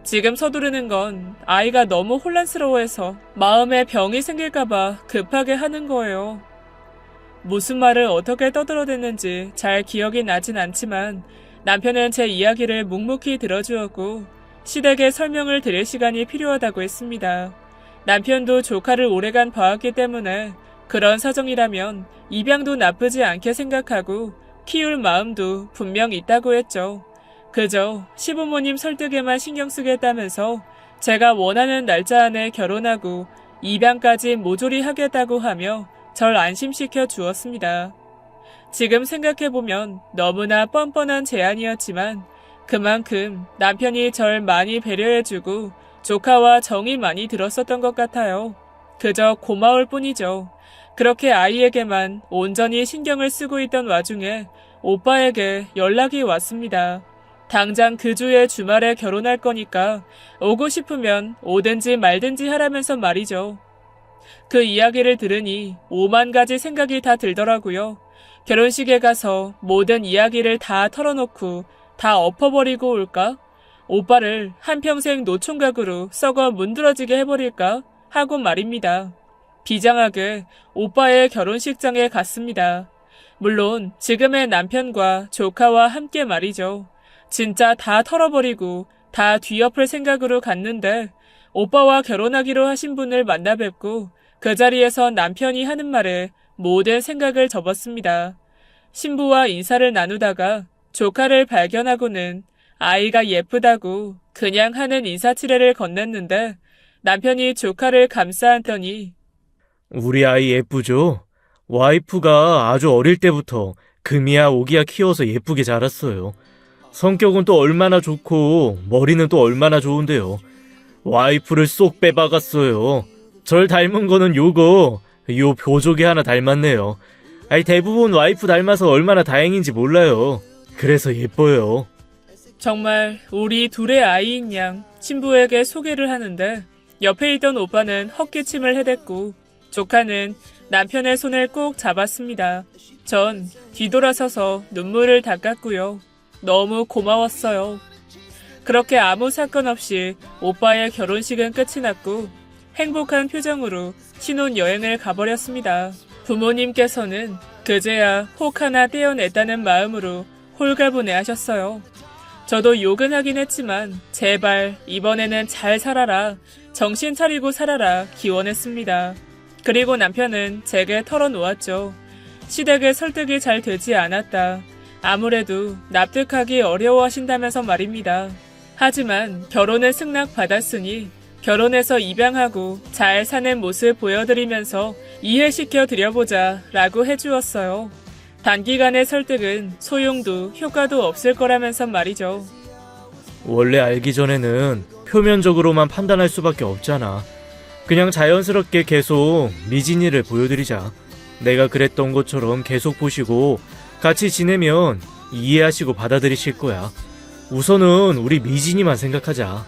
지금 서두르는 건 아이가 너무 혼란스러워해서 마음에 병이 생길까봐 급하게 하는 거예요. 무슨 말을 어떻게 떠들어댔는지 잘 기억이 나진 않지만 남편은 제 이야기를 묵묵히 들어주었고 시댁에 설명을 드릴 시간이 필요하다고 했습니다. 남편도 조카를 오래간 봐왔기 때문에 그런 사정이라면 입양도 나쁘지 않게 생각하고 키울 마음도 분명 있다고 했죠. 그저 시부모님 설득에만 신경 쓰겠다면서 제가 원하는 날짜 안에 결혼하고 입양까지 모조리 하겠다고 하며 절 안심시켜 주었습니다. 지금 생각해보면 너무나 뻔뻔한 제안이었지만 그만큼 남편이 절 많이 배려해주고 조카와 정이 많이 들었었던 것 같아요. 그저 고마울 뿐이죠. 그렇게 아이에게만 온전히 신경을 쓰고 있던 와중에 오빠에게 연락이 왔습니다. 당장 그 주에 주말에 결혼할 거니까 오고 싶으면 오든지 말든지 하라면서 말이죠. 그 이야기를 들으니 오만 가지 생각이 다 들더라고요. 결혼식에 가서 모든 이야기를 다 털어놓고 다 엎어버리고 올까? 오빠를 한평생 노총각으로 썩어 문드러지게 해버릴까? 하고 말입니다. 비장하게 오빠의 결혼식장에 갔습니다. 물론 지금의 남편과 조카와 함께 말이죠. 진짜 다 털어버리고 다 뒤엎을 생각으로 갔는데 오빠와 결혼하기로 하신 분을 만나 뵙고 그 자리에서 남편이 하는 말에 모든 생각을 접었습니다. 신부와 인사를 나누다가 조카를 발견하고는 아이가 예쁘다고 그냥 하는 인사치레를 건넸는데 남편이 조카를 감싸 안더니
우리 아이 예쁘죠? 와이프가 아주 어릴 때부터 금이야 오기야 키워서 예쁘게 자랐어요. 성격은 또 얼마나 좋고 머리는 또 얼마나 좋은데요. 와이프를 쏙 빼박았어요. 절 닮은 거는 요 보조개 하나 닮았네요. 대부분 와이프 닮아서 얼마나 다행인지 몰라요. 그래서 예뻐요.
정말 우리 둘의 아이인 양 신부에게 소개를 하는데 옆에 있던 오빠는 헛기침을 해댔고 조카는 남편의 손을 꼭 잡았습니다. 전 뒤돌아서서 눈물을 닦았고요. 너무 고마웠어요. 그렇게 아무 사건 없이 오빠의 결혼식은 끝이 났고 행복한 표정으로 신혼여행을 가버렸습니다. 부모님께서는 그제야 혹 하나 떼어냈다는 마음으로 홀가분해 하셨어요. 저도 욕은 하긴 했지만 제발 이번에는 잘 살아라, 정신 차리고 살아라 기원했습니다. 그리고 남편은 제게 털어놓았죠. 시댁의 설득이 잘 되지 않았다. 아무래도 납득하기 어려워하신다면서 말입니다. 하지만 결혼을 승낙받았으니 결혼해서 입양하고 잘 사는 모습 보여드리면서 이해시켜 드려보자 라고 해주었어요. 단기간의 설득은 소용도 효과도 없을 거라면서 말이죠.
원래 알기 전에는 표면적으로만 판단할 수밖에 없잖아. 그냥 자연스럽게 계속 미진이를 보여드리자. 내가 그랬던 것처럼 계속 보시고 같이 지내면 이해하시고 받아들이실 거야. 우선은 우리 미진이만 생각하자.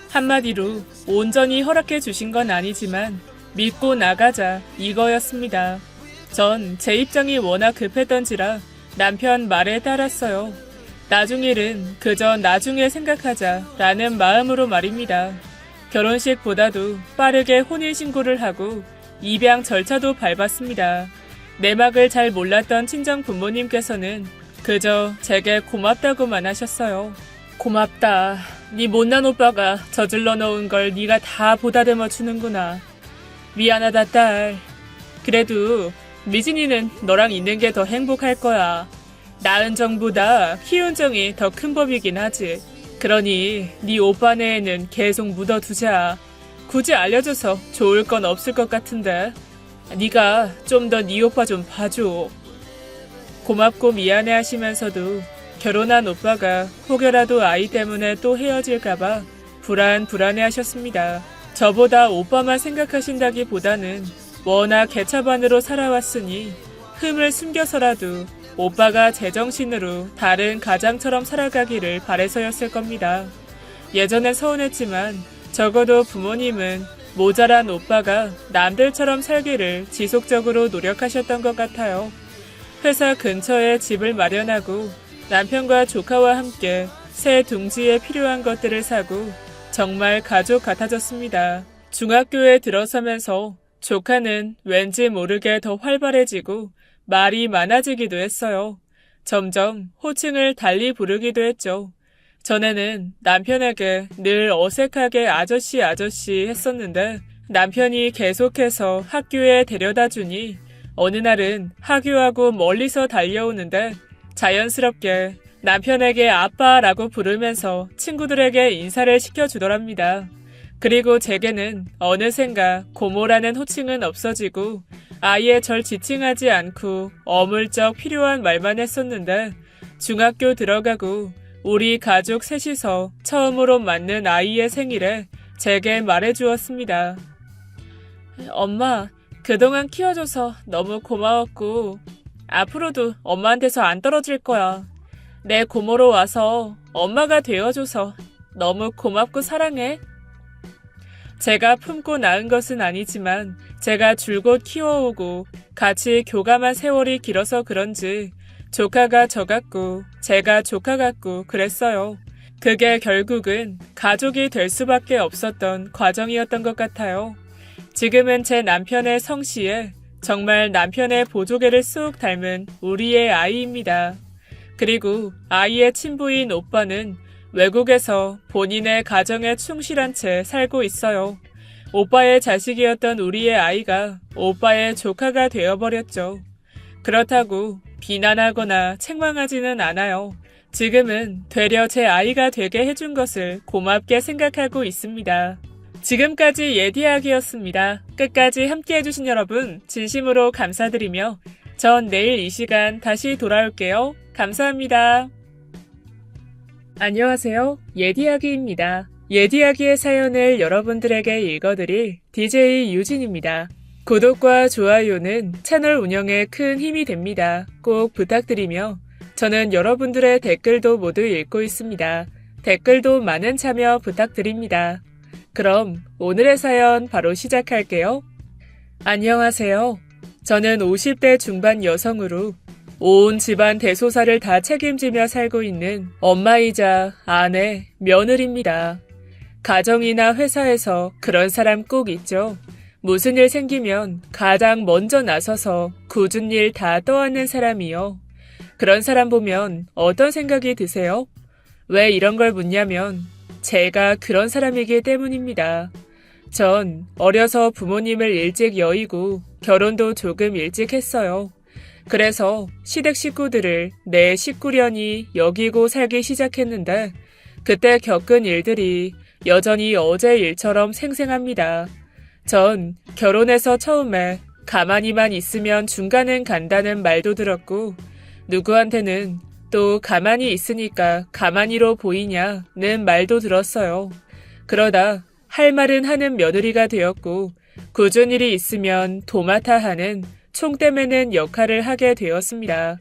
한마디로 온전히 허락해 주신 건 아니지만 믿고 나가자 이거였습니다. 전 제 입장이 워낙 급했던지라 남편 말에 따랐어요. 나중 일은 그저 나중에 생각하자라는 마음으로 말입니다. 결혼식보다도 빠르게 혼인신고를 하고 입양 절차도 밟았습니다. 내막을 잘 몰랐던 친정 부모님께서는 그저 제게 고맙다고만 하셨어요. 고맙다. 네 못난 오빠가 저질러 놓은 걸 네가 다 보다듬어 주는구나. 미안하다 딸. 그래도 미진이는 너랑 있는 게 더 행복할 거야. 낳은 정보다 키운 정이 더 큰 법이긴 하지. 그러니 네 오빠네에는 계속 묻어두자. 굳이 알려줘서 좋을 건 없을 것 같은데. 네가 좀 더 네 오빠 좀 봐줘. 고맙고 미안해 하시면서도 결혼한 오빠가 혹여라도 아이 때문에 또 헤어질까봐 불안해 하셨습니다. 저보다 오빠만 생각하신다기보다는 워낙 개차반으로 살아왔으니 흠을 숨겨서라도 오빠가 제정신으로 다른 가장처럼 살아가기를 바래서였을 겁니다. 예전엔 서운했지만 적어도 부모님은 모자란 오빠가 남들처럼 살기를 지속적으로 노력하셨던 것 같아요. 회사 근처에 집을 마련하고 남편과 조카와 함께 새 둥지에 필요한 것들을 사고 정말 가족 같아졌습니다. 중학교에 들어서면서 조카는 왠지 모르게 더 활발해지고 말이 많아지기도 했어요. 점점 호칭을 달리 부르기도 했죠. 전에는 남편에게 늘 어색하게 아저씨 했었는데 남편이 계속해서 학교에 데려다 주니 어느 날은 하교하고 멀리서 달려오는데 자연스럽게 남편에게 아빠라고 부르면서 친구들에게 인사를 시켜주더랍니다. 그리고 제게는 어느샌가 고모라는 호칭은 없어지고 아예 절 지칭하지 않고 어물쩍 필요한 말만 했었는데 중학교 들어가고 우리 가족 셋이서 처음으로 맞는 아이의 생일에 제게 말해주었습니다. 엄마, 그동안 키워줘서 너무 고마웠고 앞으로도 엄마한테서 안 떨어질 거야. 내 고모로 와서 엄마가 되어줘서 너무 고맙고 사랑해. 제가 품고 낳은 것은 아니지만 제가 줄곧 키워오고 같이 교감한 세월이 길어서 그런지 조카가 저 같고 제가 조카 같고 그랬어요. 그게 결국은 가족이 될 수밖에 없었던 과정이었던 것 같아요. 지금은 제 남편의 성씨에 정말 남편의 보조개를 쏙 닮은 우리의 아이입니다. 그리고 아이의 친부인 오빠는 외국에서 본인의 가정에 충실한 채 살고 있어요. 오빠의 자식이었던 우리의 아이가 오빠의 조카가 되어버렸죠. 그렇다고 비난하거나 책망하지는 않아요. 지금은 되려 제 아이가 되게 해준 것을 고맙게 생각하고 있습니다. 지금까지 예디하기였습니다. 끝까지 함께해주신 여러분 진심으로 감사드리며 전 내일 이 시간 다시 돌아올게요. 감사합니다. 안녕하세요. 예디하기입니다. 예디하기의 사연을 여러분들에게 읽어드릴 DJ 유진입니다. 구독과 좋아요는 채널 운영에 큰 힘이 됩니다. 꼭 부탁드리며 저는 여러분들의 댓글도 모두 읽고 있습니다. 댓글도 많은 참여 부탁드립니다. 그럼 오늘의 사연 바로 시작할게요. 안녕하세요. 저는 50대 중반 여성으로 온 집안 대소사를 다 책임지며 살고 있는 엄마이자 아내, 며느리입니다. 가정이나 회사에서 그런 사람 꼭 있죠. 무슨 일 생기면 가장 먼저 나서서 굳은 일 다 떠안는 사람이요. 그런 사람 보면 어떤 생각이 드세요? 왜 이런 걸 묻냐면 제가 그런 사람이기 때문입니다. 전 어려서 부모님을 일찍 여의고 결혼도 조금 일찍 했어요. 그래서 시댁 식구들을 내 식구련이 여기고 살기 시작했는데 그때 겪은 일들이 여전히 어제 일처럼 생생합니다. 전 결혼해서 처음에 가만히만 있으면 중간은 간다는 말도 들었고 누구한테는 또 가만히 있으니까 가만히로 보이냐는 말도 들었어요. 그러다 할 말은 하는 며느리가 되었고 굳은 일이 있으면 도맡아 하는 총대 매는 역할을 하게 되었습니다.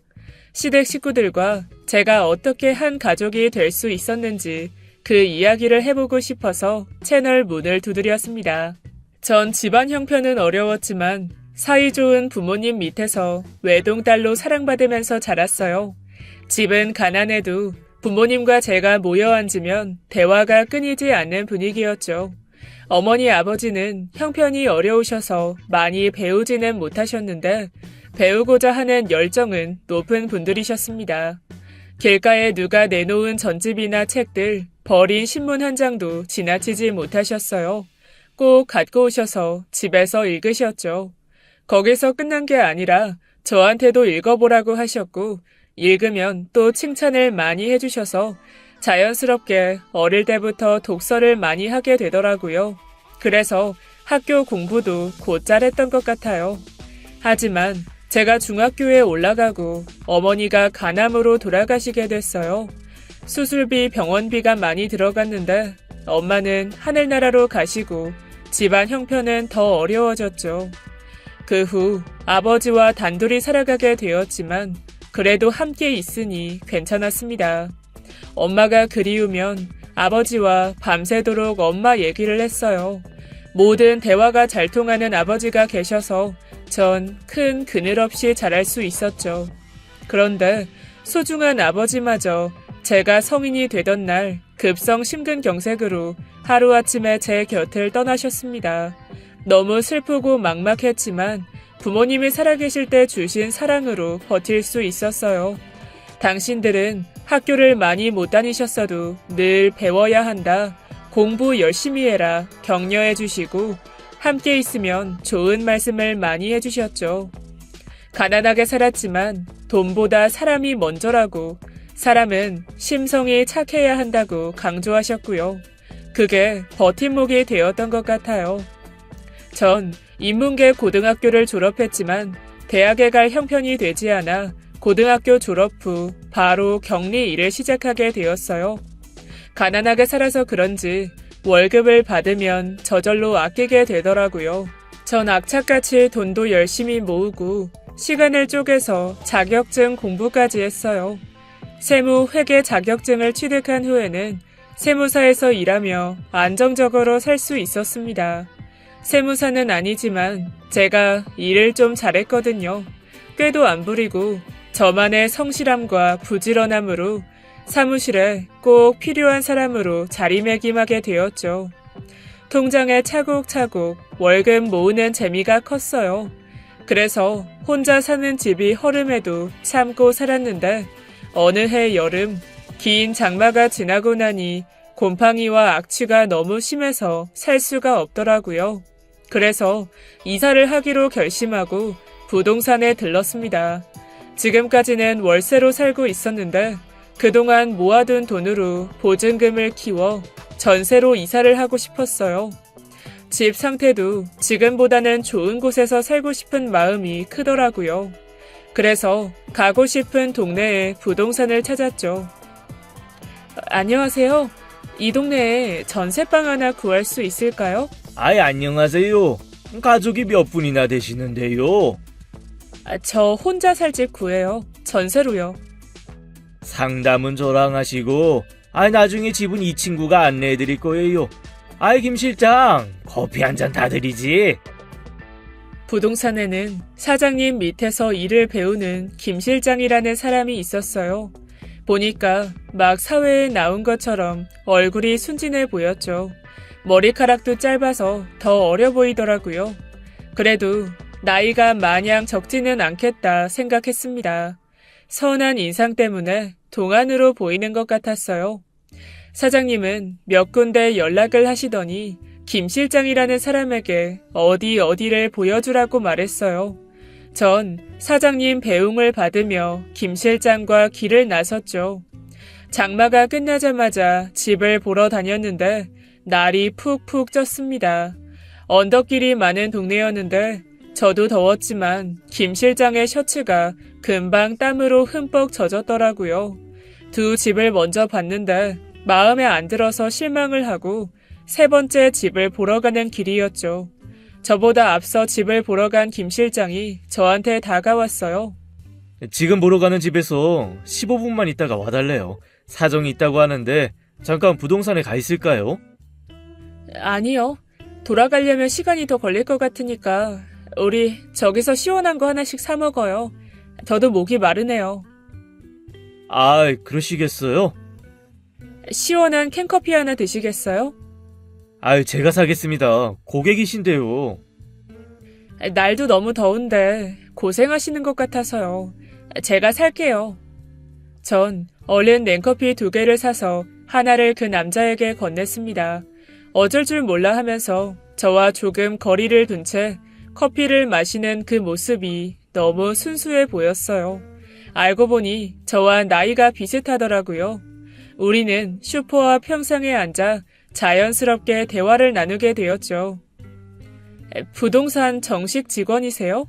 시댁 식구들과 제가 어떻게 한 가족이 될 수 있었는지 그 이야기를 해보고 싶어서 채널 문을 두드렸습니다. 전 집안 형편은 어려웠지만 사이좋은 부모님 밑에서 외동딸로 사랑받으면서 자랐어요. 집은 가난해도 부모님과 제가 모여 앉으면 대화가 끊이지 않는 분위기였죠. 어머니 아버지는 형편이 어려우셔서 많이 배우지는 못하셨는데 배우고자 하는 열정은 높은 분들이셨습니다. 길가에 누가 내놓은 전집이나 책들, 버린 신문 한 장도 지나치지 못하셨어요. 꼭 갖고 오셔서 집에서 읽으셨죠. 거기서 끝난 게 아니라 저한테도 읽어보라고 하셨고 읽으면 또 칭찬을 많이 해주셔서 자연스럽게 어릴 때부터 독서를 많이 하게 되더라고요. 그래서 학교 공부도 곧잘 했던 것 같아요. 하지만 제가 중학교에 올라가고 어머니가 간암으로 돌아가시게 됐어요. 수술비, 병원비가 많이 들어갔는데 엄마는 하늘나라로 가시고 집안 형편은 더 어려워졌죠. 그 후 아버지와 단둘이 살아가게 되었지만 그래도 함께 있으니 괜찮았습니다. 엄마가 그리우면 아버지와 밤새도록 엄마 얘기를 했어요. 모든 대화가 잘 통하는 아버지가 계셔서 전 큰 그늘 없이 자랄 수 있었죠. 그런데 소중한 아버지마저 제가 성인이 되던 날 급성 심근경색으로 하루아침에 제 곁을 떠나셨습니다. 너무 슬프고 막막했지만 부모님이 살아계실 때 주신 사랑으로 버틸 수 있었어요. 당신들은 학교를 많이 못 다니셨어도 늘 배워야 한다. 공부 열심히 해라. 격려해 주시고 함께 있으면 좋은 말씀을 많이 해주셨죠. 가난하게 살았지만 돈보다 사람이 먼저라고, 사람은 심성이 착해야 한다고 강조하셨고요. 그게 버팀목이 되었던 것 같아요. 전 인문계 고등학교를 졸업했지만 대학에 갈 형편이 되지 않아 고등학교 졸업 후 바로 격리 일을 시작하게 되었어요. 가난하게 살아서 그런지 월급을 받으면 저절로 아끼게 되더라고요. 전 악착같이 돈도 열심히 모으고 시간을 쪼개서 자격증 공부까지 했어요. 세무 회계 자격증을 취득한 후에는 세무사에서 일하며 안정적으로 살 수 있었습니다. 세무사는 아니지만 제가 일을 좀 잘했거든요. 꾀도 안 부리고 저만의 성실함과 부지런함으로 사무실에 꼭 필요한 사람으로 자리매김하게 되었죠. 통장에 차곡차곡 월급 모으는 재미가 컸어요. 그래서 혼자 사는 집이 허름해도 참고 살았는데 어느 해 여름 긴 장마가 지나고 나니 곰팡이와 악취가 너무 심해서 살 수가 없더라고요. 그래서 이사를 하기로 결심하고 부동산에 들렀습니다. 지금까지는 월세로 살고 있었는데 그동안 모아둔 돈으로 보증금을 키워 전세로 이사를 하고 싶었어요. 집 상태도 지금보다는 좋은 곳에서 살고 싶은 마음이 크더라고요. 그래서 가고 싶은 동네에 부동산을 찾았죠. 안녕하세요. 이 동네에 전세방 하나 구할 수 있을까요?
아이, 안녕하세요. 가족이 몇 분이나 되시는데요?
저 혼자 살 집 구해요. 전세로요.
상담은 저랑 하시고, 나중에 집은 이 친구가 안내해 드릴 거예요. 김 실장, 커피 한 잔 다 드리지.
부동산에는 사장님 밑에서 일을 배우는 김 실장이라는 사람이 있었어요. 보니까 막 사회에 나온 것처럼 얼굴이 순진해 보였죠. 머리카락도 짧아서 더 어려 보이더라고요. 그래도 나이가 마냥 적지는 않겠다 생각했습니다. 선한 인상 때문에 동안으로 보이는 것 같았어요. 사장님은 몇 군데 연락을 하시더니 김 실장이라는 사람에게 어디를 보여주라고 말했어요. 전 사장님 배웅을 받으며 김 실장과 길을 나섰죠. 장마가 끝나자마자 집을 보러 다녔는데 날이 푹푹 쪘습니다. 언덕길이 많은 동네였는데 저도 더웠지만 김 실장의 셔츠가 금방 땀으로 흠뻑 젖었더라고요. 두 집을 먼저 봤는데 마음에 안 들어서 실망을 하고 세 번째 집을 보러 가는 길이었죠. 저보다 앞서 집을 보러 간 김 실장이 저한테 다가왔어요.
지금 보러 가는 집에서 15분만 있다가 와달래요. 사정이 있다고 하는데 잠깐 부동산에 가 있을까요?
아니요. 돌아가려면 시간이 더 걸릴 것 같으니까 우리 저기서 시원한 거 하나씩 사 먹어요. 저도 목이 마르네요.
아, 그러시겠어요?
시원한 캔커피 하나 드시겠어요?
아유, 제가 사겠습니다. 고객이신데요.
날도 너무 더운데 고생하시는 것 같아서요. 제가 살게요. 전 얼른 냉커피 2개를 사서 하나를 그 남자에게 건넸습니다. 어쩔 줄 몰라 하면서 저와 조금 거리를 둔 채 커피를 마시는 그 모습이 너무 순수해 보였어요. 알고 보니 저와 나이가 비슷하더라고요. 우리는 슈퍼 앞 평상에 앉아 자연스럽게 대화를 나누게 되었죠. 부동산 정식 직원이세요?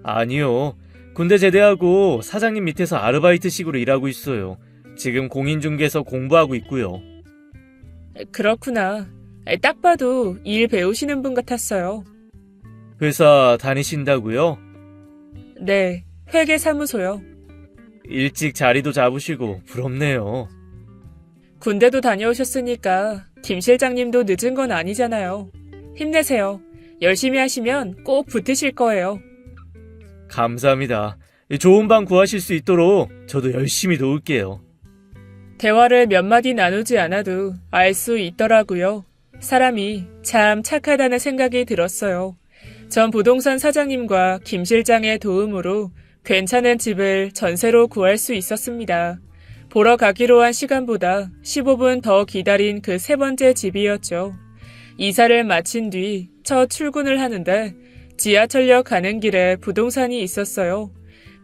아니요. 군대 제대하고 사장님 밑에서 아르바이트식으로 일하고 있어요. 지금 공인중개사 공부하고 있고요.
그렇구나. 딱 봐도 일 배우시는 분 같았어요.
회사 다니신다고요?
네, 회계사무소요.
일찍 자리도 잡으시고 부럽네요.
군대도 다녀오셨으니까 김 실장님도 늦은 건 아니잖아요. 힘내세요. 열심히 하시면 꼭 붙으실 거예요.
감사합니다. 좋은 방 구하실 수 있도록 저도 열심히 도울게요.
대화를 몇 마디 나누지 않아도 알 수 있더라고요. 사람이 참 착하다는 생각이 들었어요. 전 부동산 사장님과 김 실장의 도움으로 괜찮은 집을 전세로 구할 수 있었습니다. 보러 가기로 한 시간보다 15분 더 기다린 그 3번째 집이었죠. 이사를 마친 뒤 첫 출근을 하는데 지하철역 가는 길에 부동산이 있었어요.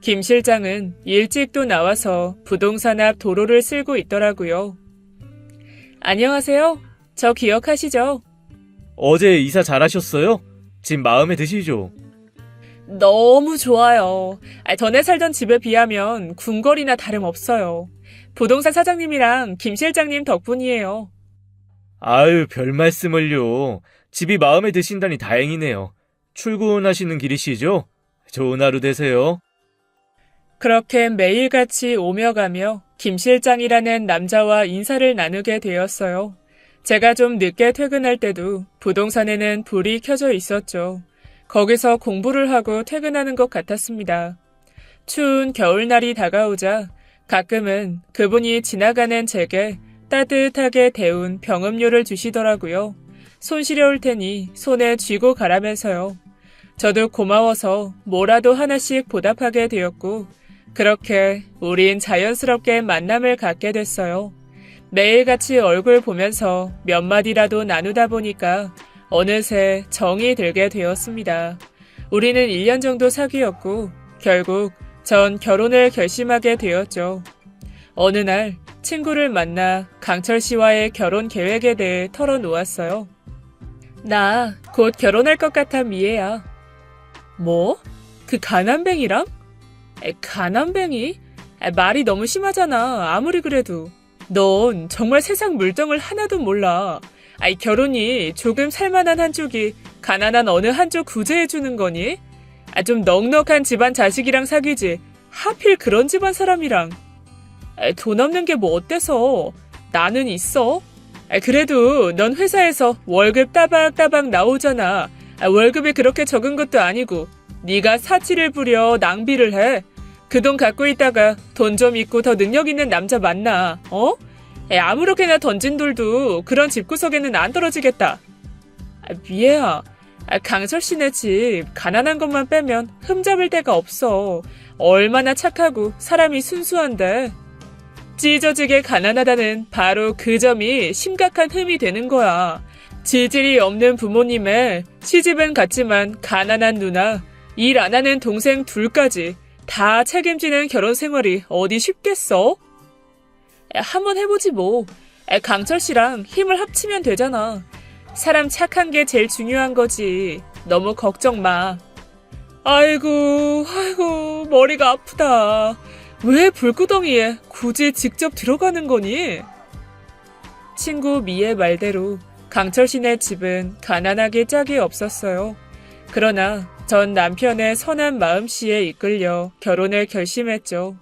김 실장은 일찍 또 나와서 부동산 앞 도로를 쓸고 있더라고요. 안녕하세요. 저 기억하시죠?
어제 이사 잘하셨어요? 집 마음에 드시죠?
너무 좋아요. 전에 살던 집에 비하면 궁궐이나 다름없어요. 부동산 사장님이랑 김 실장님 덕분이에요.
아유, 별 말씀을요. 집이 마음에 드신다니 다행이네요. 출근하시는 길이시죠? 좋은 하루 되세요.
그렇게 매일같이 오며 가며 김 실장이라는 남자와 인사를 나누게 되었어요. 제가 좀 늦게 퇴근할 때도 부동산에는 불이 켜져 있었죠. 거기서 공부를 하고 퇴근하는 것 같았습니다. 추운 겨울날이 다가오자 가끔은 그분이 지나가는 제게 따뜻하게 데운 병음료를 주시더라고요. 손 시려울 테니 손에 쥐고 가라면서요. 저도 고마워서 뭐라도 하나씩 보답하게 되었고 그렇게 우린 자연스럽게 만남을 갖게 됐어요. 매일같이 얼굴 보면서 몇 마디라도 나누다 보니까 어느새 정이 들게 되었습니다. 우리는 1년 정도 사귀었고 결국 전 결혼을 결심하게 되었죠. 어느 날 친구를 만나 강철 씨와의 결혼 계획에 대해 털어놓았어요. 나 곧 결혼할 것 같아 미애야. 뭐? 그 가난뱅이랑? 가난뱅이? 말이 너무 심하잖아. 아무리 그래도. 넌 정말 세상 물정을 하나도 몰라. 결혼이 조금 살만한 한쪽이 가난한 어느 한쪽 구제해주는 거니? 좀 넉넉한 집안 자식이랑 사귀지. 하필 그런 집안 사람이랑. 돈 없는 게 뭐 어때서? 나는 있어. 그래도 넌 회사에서 월급 따박따박 나오잖아. 월급이 그렇게 적은 것도 아니고 네가 사치를 부려 낭비를 해. 그 돈 갖고 있다가 돈 좀 있고 더 능력 있는 남자 만나. 어? 아무렇게나 던진 돌도 그런 집구석에는 안 떨어지겠다. 미애야. 강철 씨네 집 가난한 것만 빼면 흠잡을 데가 없어. 얼마나 착하고 사람이 순수한데. 찢어지게 가난하다는 바로 그 점이 심각한 흠이 되는 거야. 질질이 없는 부모님에 시집은 갔지만 가난한 누나, 일 안 하는 동생 둘까지 다 책임지는 결혼 생활이 어디 쉽겠어? 한번 해보지 뭐. 강철 씨랑 힘을 합치면 되잖아. 사람 착한 게 제일 중요한 거지. 너무 걱정 마. 아이고 머리가 아프다. 왜 불구덩이에 굳이 직접 들어가는 거니? 친구 미의 말대로 강철 씨네 집은 가난하게 짝이 없었어요. 그러나 전 남편의 선한 마음씨에 이끌려 결혼을 결심했죠.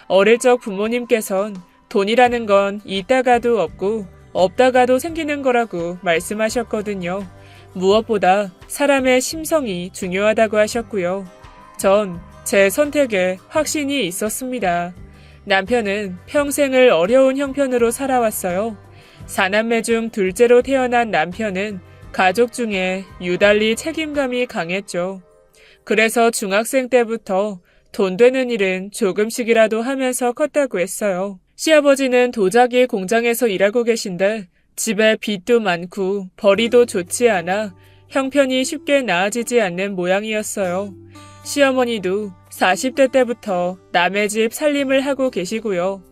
어릴 적 부모님께선 돈이라는 건 있다가도 없고 없다가도 생기는 거라고 말씀하셨거든요. 무엇보다 사람의 심성이 중요하다고 하셨고요. 전 제 선택에 확신이 있었습니다. 남편은 평생을 어려운 형편으로 살아왔어요. 4남매 중 둘째로 태어난 남편은 가족 중에 유달리 책임감이 강했죠. 그래서 중학생 때부터 돈 되는 일은 조금씩이라도 하면서 컸다고 했어요. 시아버지는 도자기 공장에서 일하고 계신데 집에 빚도 많고 벌이도 좋지 않아 형편이 쉽게 나아지지 않는 모양이었어요. 시어머니도 40대 때부터 남의 집 살림을 하고 계시고요.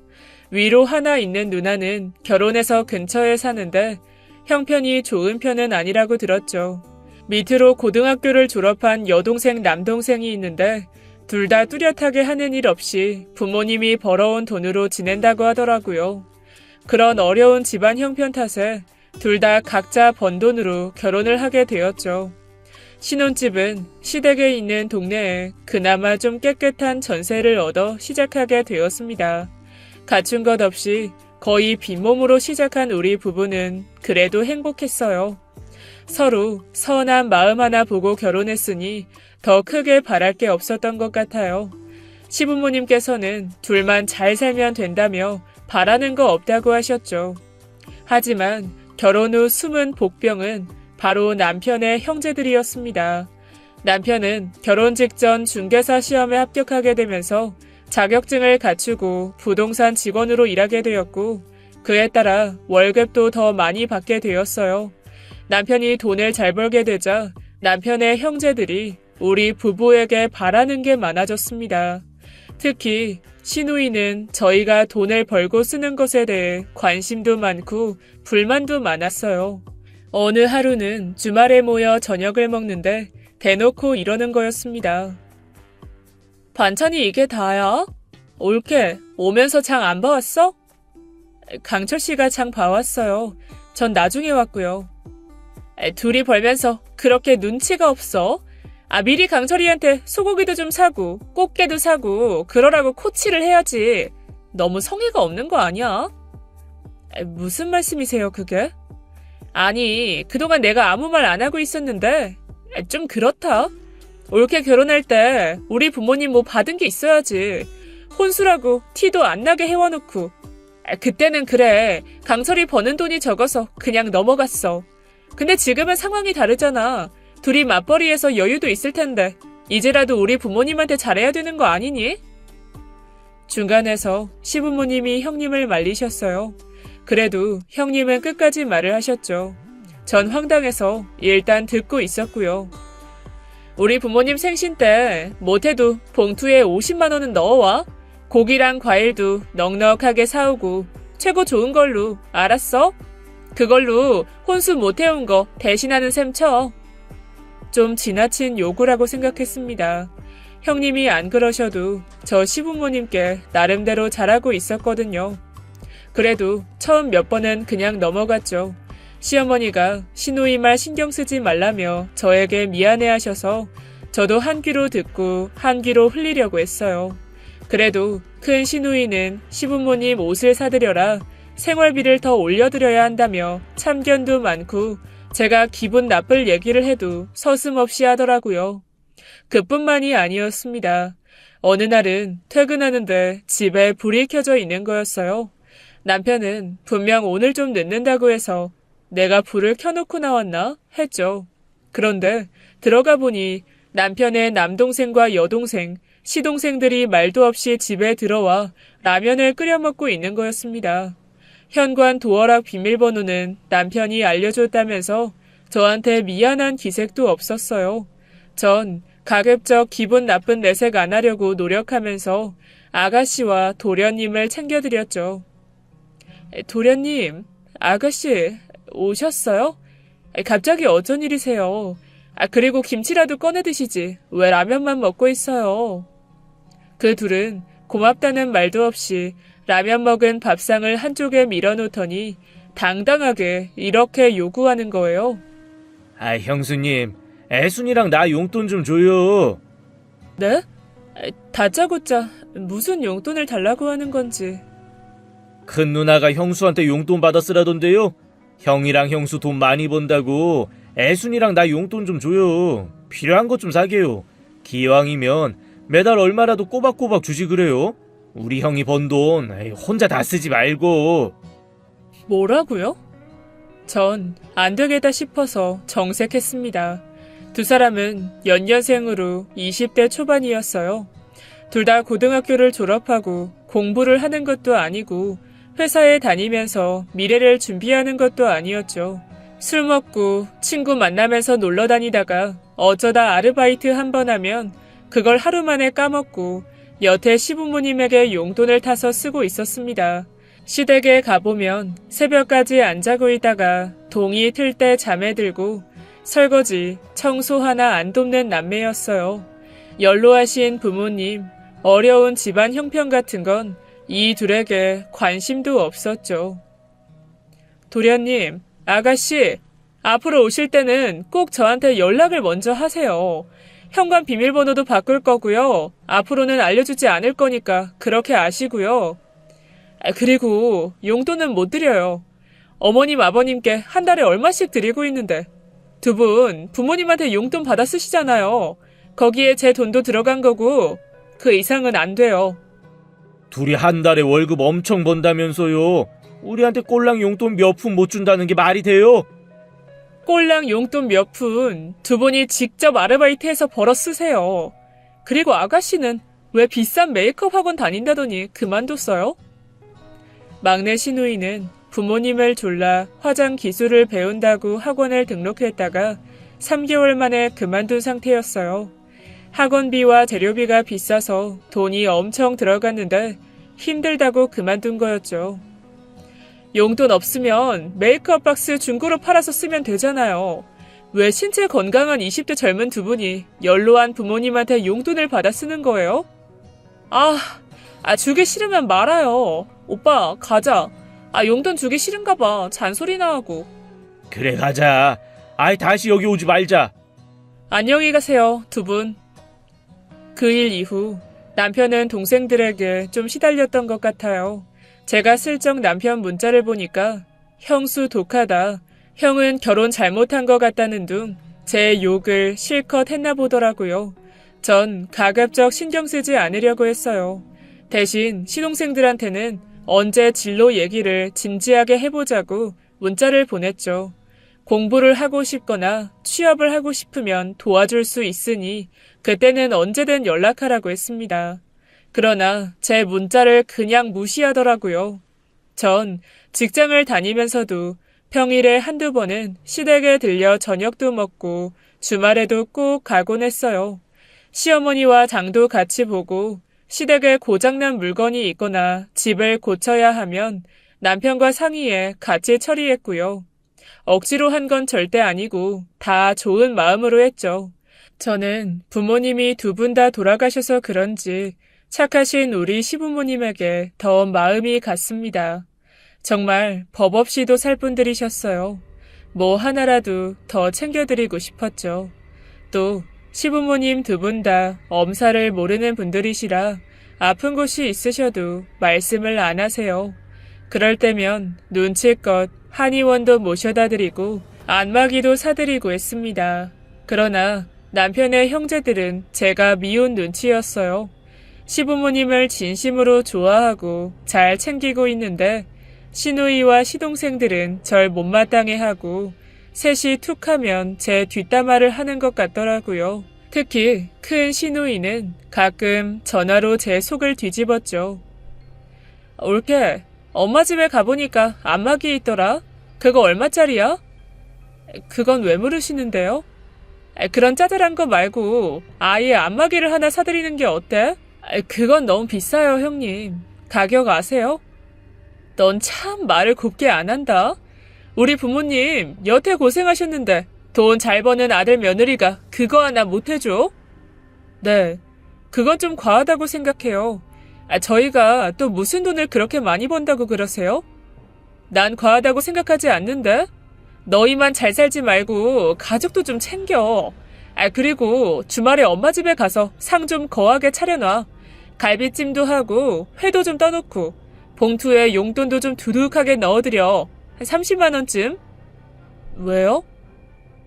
위로 하나 있는 누나는 결혼해서 근처에 사는데 형편이 좋은 편은 아니라고 들었죠. 밑으로 고등학교를 졸업한 여동생 남동생이 있는데 둘 다 뚜렷하게 하는 일 없이 부모님이 벌어온 돈으로 지낸다고 하더라고요. 그런 어려운 집안 형편 탓에 둘 다 각자 번 돈으로 결혼을 하게 되었죠. 신혼집은 시댁에 있는 동네에 그나마 좀 깨끗한 전세를 얻어 시작하게 되었습니다. 갖춘 것 없이 거의 빈몸으로 시작한 우리 부부는 그래도 행복했어요. 서로 선한 마음 하나 보고 결혼했으니 더 크게 바랄 게 없었던 것 같아요. 시부모님께서는 둘만 잘 살면 된다며 바라는 거 없다고 하셨죠. 하지만 결혼 후 숨은 복병은 바로 남편의 형제들이었습니다. 남편은 결혼 직전 중개사 시험에 합격하게 되면서 자격증을 갖추고 부동산 직원으로 일하게 되었고 그에 따라 월급도 더 많이 받게 되었어요. 남편이 돈을 잘 벌게 되자 남편의 형제들이 우리 부부에게 바라는 게 많아졌습니다. 특히 시누이는 저희가 돈을 벌고 쓰는 것에 대해 관심도 많고 불만도 많았어요. 어느 하루는 주말에 모여 저녁을 먹는데 대놓고 이러는 거였습니다. 반찬이 이게 다야? 올케, 오면서 장 안 봐왔어? 강철 씨가 장 봐왔어요. 전 나중에 왔고요. 둘이 벌면서 그렇게 눈치가 없어? 미리 강철이한테 소고기도 좀 사고 꽃게도 사고 그러라고 코치를 해야지. 너무 성의가 없는 거 아니야? 무슨 말씀이세요 그게? 아니 그동안 내가 아무 말 안 하고 있었는데 좀 그렇다. 올케 결혼할 때 우리 부모님 뭐 받은 게 있어야지. 혼수라고 티도 안 나게 해와놓고. 그때는 그래 강철이 버는 돈이 적어서 그냥 넘어갔어. 근데 지금은 상황이 다르잖아. 둘이 맞벌이해서 여유도 있을 텐데 이제라도 우리 부모님한테 잘해야 되는 거 아니니? 중간에서 시부모님이 형님을 말리셨어요. 그래도 형님은 끝까지 말을 하셨죠. 전 황당해서 일단 듣고 있었고요. 우리 부모님 생신 때 못해도 봉투에 50만 원은 넣어와. 고기랑 과일도 넉넉하게 사오고 최고 좋은 걸로 알았어? 그걸로 혼수 못 해온 거 대신하는 셈 쳐. 좀 지나친 요구라고 생각했습니다. 형님이 안 그러셔도 저 시부모님께 나름대로 잘하고 있었거든요. 그래도 처음 몇 번은 그냥 넘어갔죠. 시어머니가 시누이 말 신경 쓰지 말라며 저에게 미안해하셔서 저도 한 귀로 듣고 한 귀로 흘리려고 했어요. 그래도 큰 시누이는 시부모님 옷을 사드려라, 생활비를 더 올려드려야 한다며 참견도 많고 제가 기분 나쁠 얘기를 해도 서슴없이 하더라고요. 그뿐만이 아니었습니다. 어느 날은 퇴근하는데 집에 불이 켜져 있는 거였어요. 남편은 분명 오늘 좀 늦는다고 해서 내가 불을 켜놓고 나왔나? 했죠. 그런데 들어가 보니 남편의 남동생과 여동생, 시동생들이 말도 없이 집에 들어와 라면을 끓여 먹고 있는 거였습니다. 현관 도어락 비밀번호는 남편이 알려줬다면서 저한테 미안한 기색도 없었어요. 전 가급적 기분 나쁜 내색 안 하려고 노력하면서 아가씨와 도련님을 챙겨드렸죠. 도련님, 아가씨 오셨어요? 갑자기 어쩐 일이세요? 그리고 김치라도 꺼내 드시지. 왜 라면만 먹고 있어요? 그 둘은 고맙다는 말도 없이 라면 먹은 밥상을 한쪽에 밀어놓더니 당당하게 이렇게 요구하는 거예요.
형수님, 애순이랑 나 용돈 좀 줘요.
네? 다짜고짜 무슨 용돈을 달라고 하는 건지.
큰 누나가 형수한테 용돈 받아 쓰라던데요. 형이랑 형수 돈 많이 번다고 애순이랑 나 용돈 좀 줘요. 필요한 것 좀 사게요. 기왕이면 매달 얼마라도 꼬박꼬박 주지 그래요. 우리 형이 번 돈 혼자 다 쓰지 말고.
뭐라고요? 전 안 되겠다 싶어서 정색했습니다. 두 사람은 연년생으로 20대 초반이었어요. 둘 다 고등학교를 졸업하고 공부를 하는 것도 아니고 회사에 다니면서 미래를 준비하는 것도 아니었죠. 술 먹고 친구 만나면서 놀러 다니다가 어쩌다 아르바이트 한 번 하면 그걸 하루 만에 까먹고 여태 시부모님에게 용돈을 타서 쓰고 있었습니다. 시댁에 가보면 새벽까지 안 자고 있다가 동이 틀 때 잠에 들고 설거지, 청소 하나 안 돕는 남매였어요. 연로하신 부모님, 어려운 집안 형편 같은 건 이 둘에게 관심도 없었죠. 도련님, 아가씨, 앞으로 오실 때는 꼭 저한테 연락을 먼저 하세요. 현관 비밀번호도 바꿀 거고요. 앞으로는 알려주지 않을 거니까 그렇게 아시고요. 그리고 용돈은 못 드려요. 어머님, 아버님께 한 달에 얼마씩 드리고 있는데 두 분 부모님한테 용돈 받아 쓰시잖아요. 거기에 제 돈도 들어간 거고 그 이상은 안 돼요.
둘이 한 달에 월급 엄청 번다면서요. 우리한테 꼴랑 용돈 몇 푼 못 준다는 게 말이 돼요?
꼴랑 용돈 몇 푼 두 분이 직접 아르바이트해서 벌어 쓰세요. 그리고 아가씨는 왜 비싼 메이크업 학원 다닌다더니 그만뒀어요? 막내 신우이는 부모님을 졸라 화장 기술을 배운다고 학원을 등록했다가 3개월 만에 그만둔 상태였어요. 학원비와 재료비가 비싸서 돈이 엄청 들어갔는데 힘들다고 그만둔 거였죠. 용돈 없으면 메이크업 박스 중고로 팔아서 쓰면 되잖아요. 왜 신체 건강한 20대 젊은 두 분이 연로한 부모님한테 용돈을 받아 쓰는 거예요? 주기 싫으면 말아요. 오빠, 가자. 용돈 주기 싫은가 봐. 잔소리나 하고.
그래, 가자. 다시 여기 오지 말자.
안녕히 가세요, 두 분. 그 일 이후 남편은 동생들에게 좀 시달렸던 것 같아요. 제가 슬쩍 남편 문자를 보니까 형수 독하다. 형은 결혼 잘못한 것 같다는 둥 제 욕을 실컷 했나 보더라고요. 전 가급적 신경 쓰지 않으려고 했어요. 대신 시동생들한테는 언제 진로 얘기를 진지하게 해보자고 문자를 보냈죠. 공부를 하고 싶거나 취업을 하고 싶으면 도와줄 수 있으니 그때는 언제든 연락하라고 했습니다. 그러나 제 문자를 그냥 무시하더라고요. 전 직장을 다니면서도 평일에 한두 번은 시댁에 들려 저녁도 먹고 주말에도 꼭 가곤 했어요. 시어머니와 장도 같이 보고 시댁에 고장난 물건이 있거나 집을 고쳐야 하면 남편과 상의해 같이 처리했고요. 억지로 한 건 절대 아니고 다 좋은 마음으로 했죠. 저는 부모님이 두 분 다 돌아가셔서 그런지 착하신 우리 시부모님에게 더 마음이 갔습니다. 정말 법 없이도 살 분들이셨어요. 뭐 하나라도 더 챙겨드리고 싶었죠. 또 시부모님 두 분 다 엄살을 모르는 분들이시라 아픈 곳이 있으셔도 말씀을 안 하세요. 그럴 때면 눈치껏 한의원도 모셔다 드리고 안마기도 사드리고 했습니다. 그러나 남편의 형제들은 제가 미운 눈치였어요. 시부모님을 진심으로 좋아하고 잘 챙기고 있는데 시누이와 시동생들은 절 못마땅해하고 셋이 툭하면 제 뒷담화를 하는 것 같더라고요. 특히 큰 시누이는 가끔 전화로 제 속을 뒤집었죠. 올케, 엄마 집에 가보니까 안마기 있더라. 그거 얼마짜리야? 그건 왜 물으시는데요? 그런 짜잘한 거 말고 아예 안마기를 하나 사드리는 게 어때? 그건 너무 비싸요, 형님. 가격 아세요? 넌 참 말을 곱게 안 한다. 우리 부모님 여태 고생하셨는데 돈 잘 버는 아들 며느리가 그거 하나 못 해줘? 네, 그건 좀 과하다고 생각해요. 저희가 또 무슨 돈을 그렇게 많이 번다고 그러세요? 난 과하다고 생각하지 않는데? 너희만 잘 살지 말고 가족도 좀 챙겨. 그리고 주말에 엄마 집에 가서 상 좀 거하게 차려놔. 갈비찜도 하고 회도 좀 떠놓고 봉투에 용돈도 좀 두둑하게 넣어드려. 한 30만 원쯤? 왜요?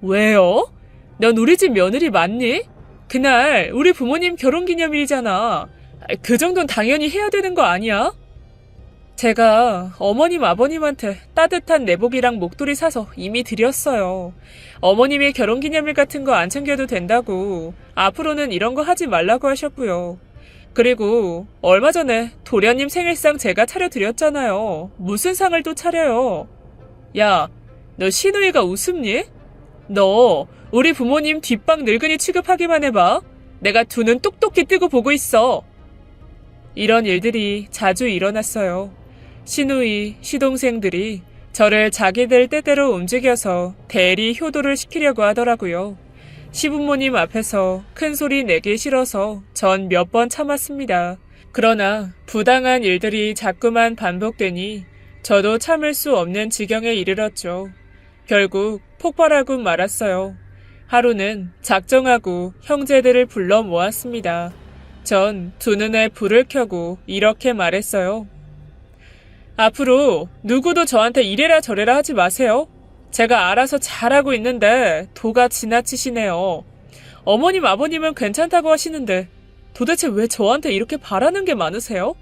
왜요? 넌 우리 집 며느리 맞니? 그날 우리 부모님 결혼기념일이잖아. 그 정도는 당연히 해야 되는 거 아니야? 제가 어머님 아버님한테 따뜻한 내복이랑 목도리 사서 이미 드렸어요. 어머님이 결혼기념일 같은 거 안 챙겨도 된다고 앞으로는 이런 거 하지 말라고 하셨고요. 그리고 얼마 전에 도련님 생일상 제가 차려드렸잖아요. 무슨 상을 또 차려요? 야, 너 시누이가 웃음니? 너 우리 부모님 뒷방 늙은이 취급하기만 해봐. 내가 두 눈 똑똑히 뜨고 보고 있어. 이런 일들이 자주 일어났어요. 시누이, 시동생들이 저를 자기들 뜻대로 움직여서 대리 효도를 시키려고 하더라고요. 시부모님 앞에서 큰 소리 내기 싫어서 전 몇 번 참았습니다. 그러나 부당한 일들이 자꾸만 반복되니 저도 참을 수 없는 지경에 이르렀죠. 결국 폭발하고 말았어요. 하루는 작정하고 형제들을 불러 모았습니다. 전 두 눈에 불을 켜고 이렇게 말했어요. 앞으로 누구도 저한테 이래라 저래라 하지 마세요. 제가 알아서 잘하고 있는데 도가 지나치시네요. 어머님 아버님은 괜찮다고 하시는데 도대체 왜 저한테 이렇게 바라는 게 많으세요?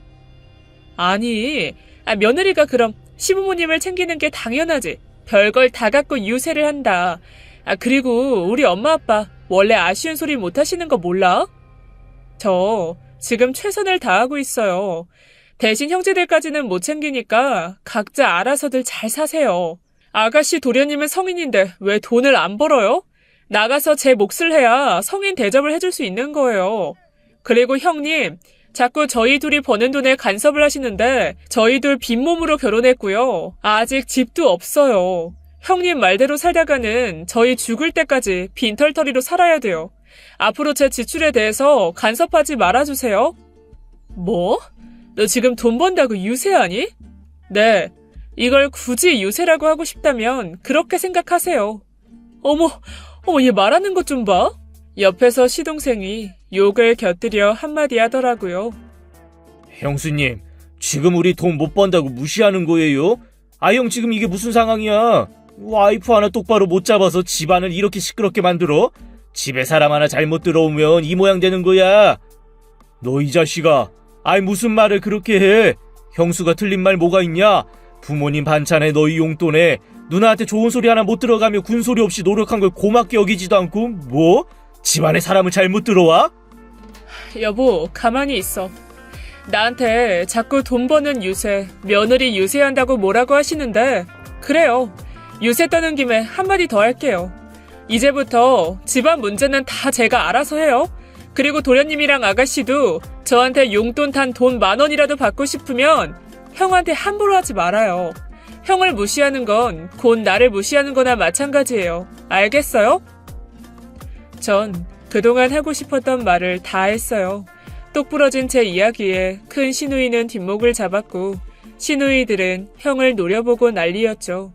아니, 며느리가 그럼 시부모님을 챙기는 게 당연하지. 별걸 다 갖고 유세를 한다. 그리고 우리 엄마 아빠 원래 아쉬운 소리 못 하시는 거 몰라? 저 지금 최선을 다하고 있어요. 대신 형제들까지는 못 챙기니까 각자 알아서들 잘 사세요. 아가씨 도련님은 성인인데 왜 돈을 안 벌어요? 나가서 제 몫을 해야 성인 대접을 해줄 수 있는 거예요. 그리고 형님, 자꾸 저희 둘이 버는 돈에 간섭을 하시는데 저희 둘 빈몸으로 결혼했고요. 아직 집도 없어요. 형님 말대로 살다가는 저희 죽을 때까지 빈털터리로 살아야 돼요. 앞으로 제 지출에 대해서 간섭하지 말아주세요. 뭐? 너 지금 돈 번다고 유세하니? 네. 이걸 굳이 유세라고 하고 싶다면 그렇게 생각하세요. 어머, 얘 말하는 것 좀 봐. 옆에서 시동생이 욕을 곁들여 한마디 하더라고요.
형수님, 지금 우리 돈 못 번다고 무시하는 거예요? 형 지금 이게 무슨 상황이야? 와이프 하나 똑바로 못 잡아서 집안을 이렇게 시끄럽게 만들어? 집에 사람 하나 잘못 들어오면 이 모양 되는 거야. 너 이 자식아, 무슨 말을 그렇게 해? 형수가 틀린 말 뭐가 있냐? 부모님 반찬에 너희 용돈에 누나한테 좋은 소리 하나 못 들어가며 군소리 없이 노력한 걸 고맙게 여기지도 않고 뭐? 집안에 사람을 잘못 들어와?
여보, 가만히 있어. 나한테 자꾸 돈 버는 유세, 며느리 유세한다고 뭐라고 하시는데 그래요. 유세 떠는 김에 한마디 더 할게요. 이제부터 집안 문제는 다 제가 알아서 해요. 그리고 도련님이랑 아가씨도 저한테 용돈 단 돈 10,000원이라도 받고 싶으면 형한테 함부로 하지 말아요. 형을 무시하는 건 곧 나를 무시하는 거나 마찬가지예요. 알겠어요? 전 그동안 하고 싶었던 말을 다 했어요. 똑부러진 제 이야기에 큰 시누이는 뒷목을 잡았고 시누이들은 형을 노려보고 난리였죠.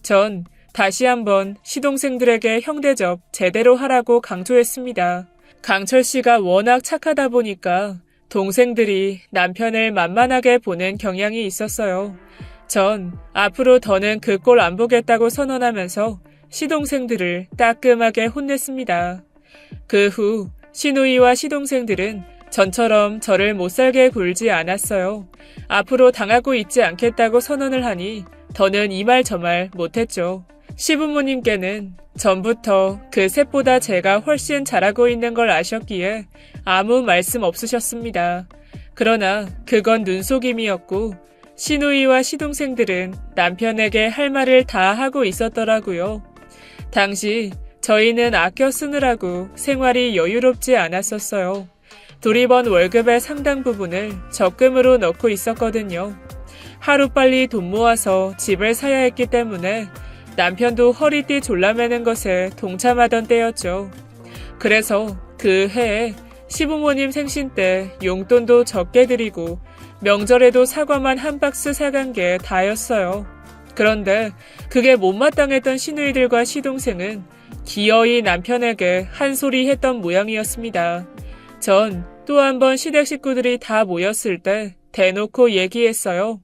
전 다시 한번 시동생들에게 형 대접 제대로 하라고 강조했습니다. 강철 씨가 워낙 착하다 보니까 동생들이 남편을 만만하게 보는 경향이 있었어요. 전 앞으로 더는 그 꼴 안 보겠다고 선언하면서 시동생들을 따끔하게 혼냈습니다. 그 후 시누이와 시동생들은 전처럼 저를 못살게 굴지 않았어요. 앞으로 당하고 있지 않겠다고 선언을 하니 더는 이 말 저 말 못했죠. 시부모님께는 전부터 그 셋보다 제가 훨씬 잘하고 있는 걸 아셨기에 아무 말씀 없으셨습니다. 그러나 그건 눈속임이었고 시누이와 시동생들은 남편에게 할 말을 다 하고 있었더라고요. 당시 저희는 아껴 쓰느라고 생활이 여유롭지 않았었어요. 둘이 번 월급의 상당 부분을 적금으로 넣고 있었거든요. 하루빨리 돈 모아서 집을 사야 했기 때문에 남편도 허리띠 졸라매는 것에 동참하던 때였죠. 그래서 그 해에 시부모님 생신 때 용돈도 적게 드리고 명절에도 사과만 한 박스 사간 게 다였어요. 그런데 그게 못마땅했던 시누이들과 시동생은 기어이 남편에게 한 소리 했던 모양이었습니다. 전 또 한 번 시댁 식구들이 다 모였을 때 대놓고 얘기했어요.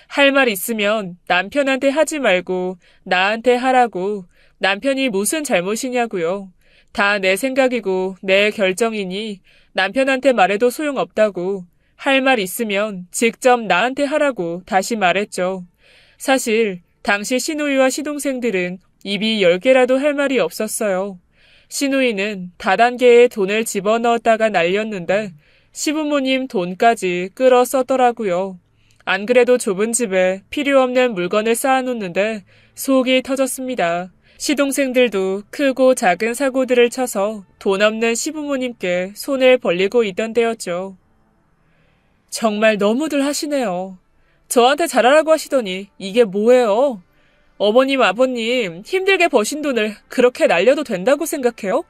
할 말 있으면 남편한테 하지 말고 나한테 하라고. 남편이 무슨 잘못이냐고요. 다 내 생각이고 내 결정이니 남편한테 말해도 소용없다고. 할 말 있으면 직접 나한테 하라고 다시 말했죠. 사실 당시 시누이와 시동생들은 입이 10개라도 할 말이 없었어요. 시누이는 다단계에 돈을 집어넣었다가 날렸는데 시부모님 돈까지 끌어 썼더라고요. 안 그래도 좁은 집에 필요 없는 물건을 쌓아놓는데 속이 터졌습니다. 시동생들도 크고 작은 사고들을 쳐서 돈 없는 시부모님께 손을 벌리고 있던 때였죠. 정말 너무들 하시네요. 저한테 잘하라고 하시더니 이게 뭐예요? 어머님, 아버님 힘들게 버신 돈을 그렇게 날려도 된다고 생각해요?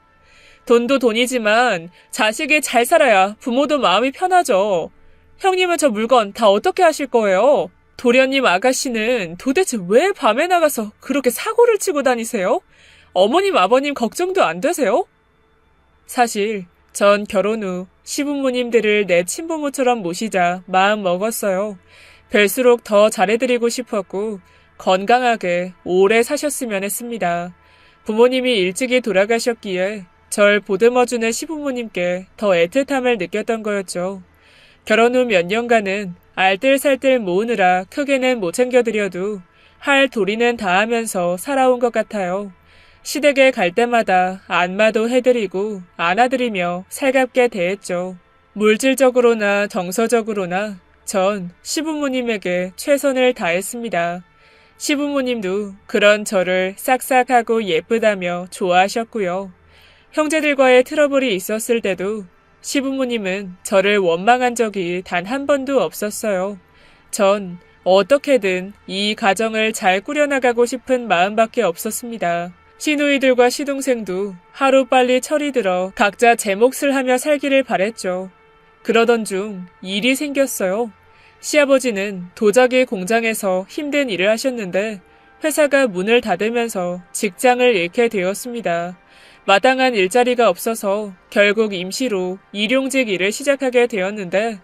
돈도 돈이지만 자식이 잘 살아야 부모도 마음이 편하죠. 형님은 저 물건 다 어떻게 하실 거예요? 도련님 아가씨는 도대체 왜 밤에 나가서 그렇게 사고를 치고 다니세요? 어머님, 아버님 걱정도 안 되세요? 사실 전 결혼 후 시부모님들을 내 친부모처럼 모시자 마음 먹었어요. 뵐수록 더 잘해드리고 싶었고 건강하게 오래 사셨으면 했습니다. 부모님이 일찍이 돌아가셨기에 절 보듬어주는 시부모님께 더 애틋함을 느꼈던 거였죠. 결혼 후 몇 년간은 알뜰살뜰 모으느라 크게는 못 챙겨드려도 할 도리는 다 하면서 살아온 것 같아요. 시댁에 갈 때마다 안마도 해드리고 안아드리며 살갑게 대했죠. 물질적으로나 정서적으로나 전 시부모님에게 최선을 다했습니다. 시부모님도 그런 저를 싹싹하고 예쁘다며 좋아하셨고요. 형제들과의 트러블이 있었을 때도 시부모님은 저를 원망한 적이 단 한 번도 없었어요. 전 어떻게든 이 가정을 잘 꾸려나가고 싶은 마음밖에 없었습니다. 시누이들과 시동생도 하루빨리 철이 들어 각자 제 몫을 하며 살기를 바랬죠. 그러던 중 일이 생겼어요. 시아버지는 도자기 공장에서 힘든 일을 하셨는데 회사가 문을 닫으면서 직장을 잃게 되었습니다. 마땅한 일자리가 없어서 결국 임시로 일용직 일을 시작하게 되었는데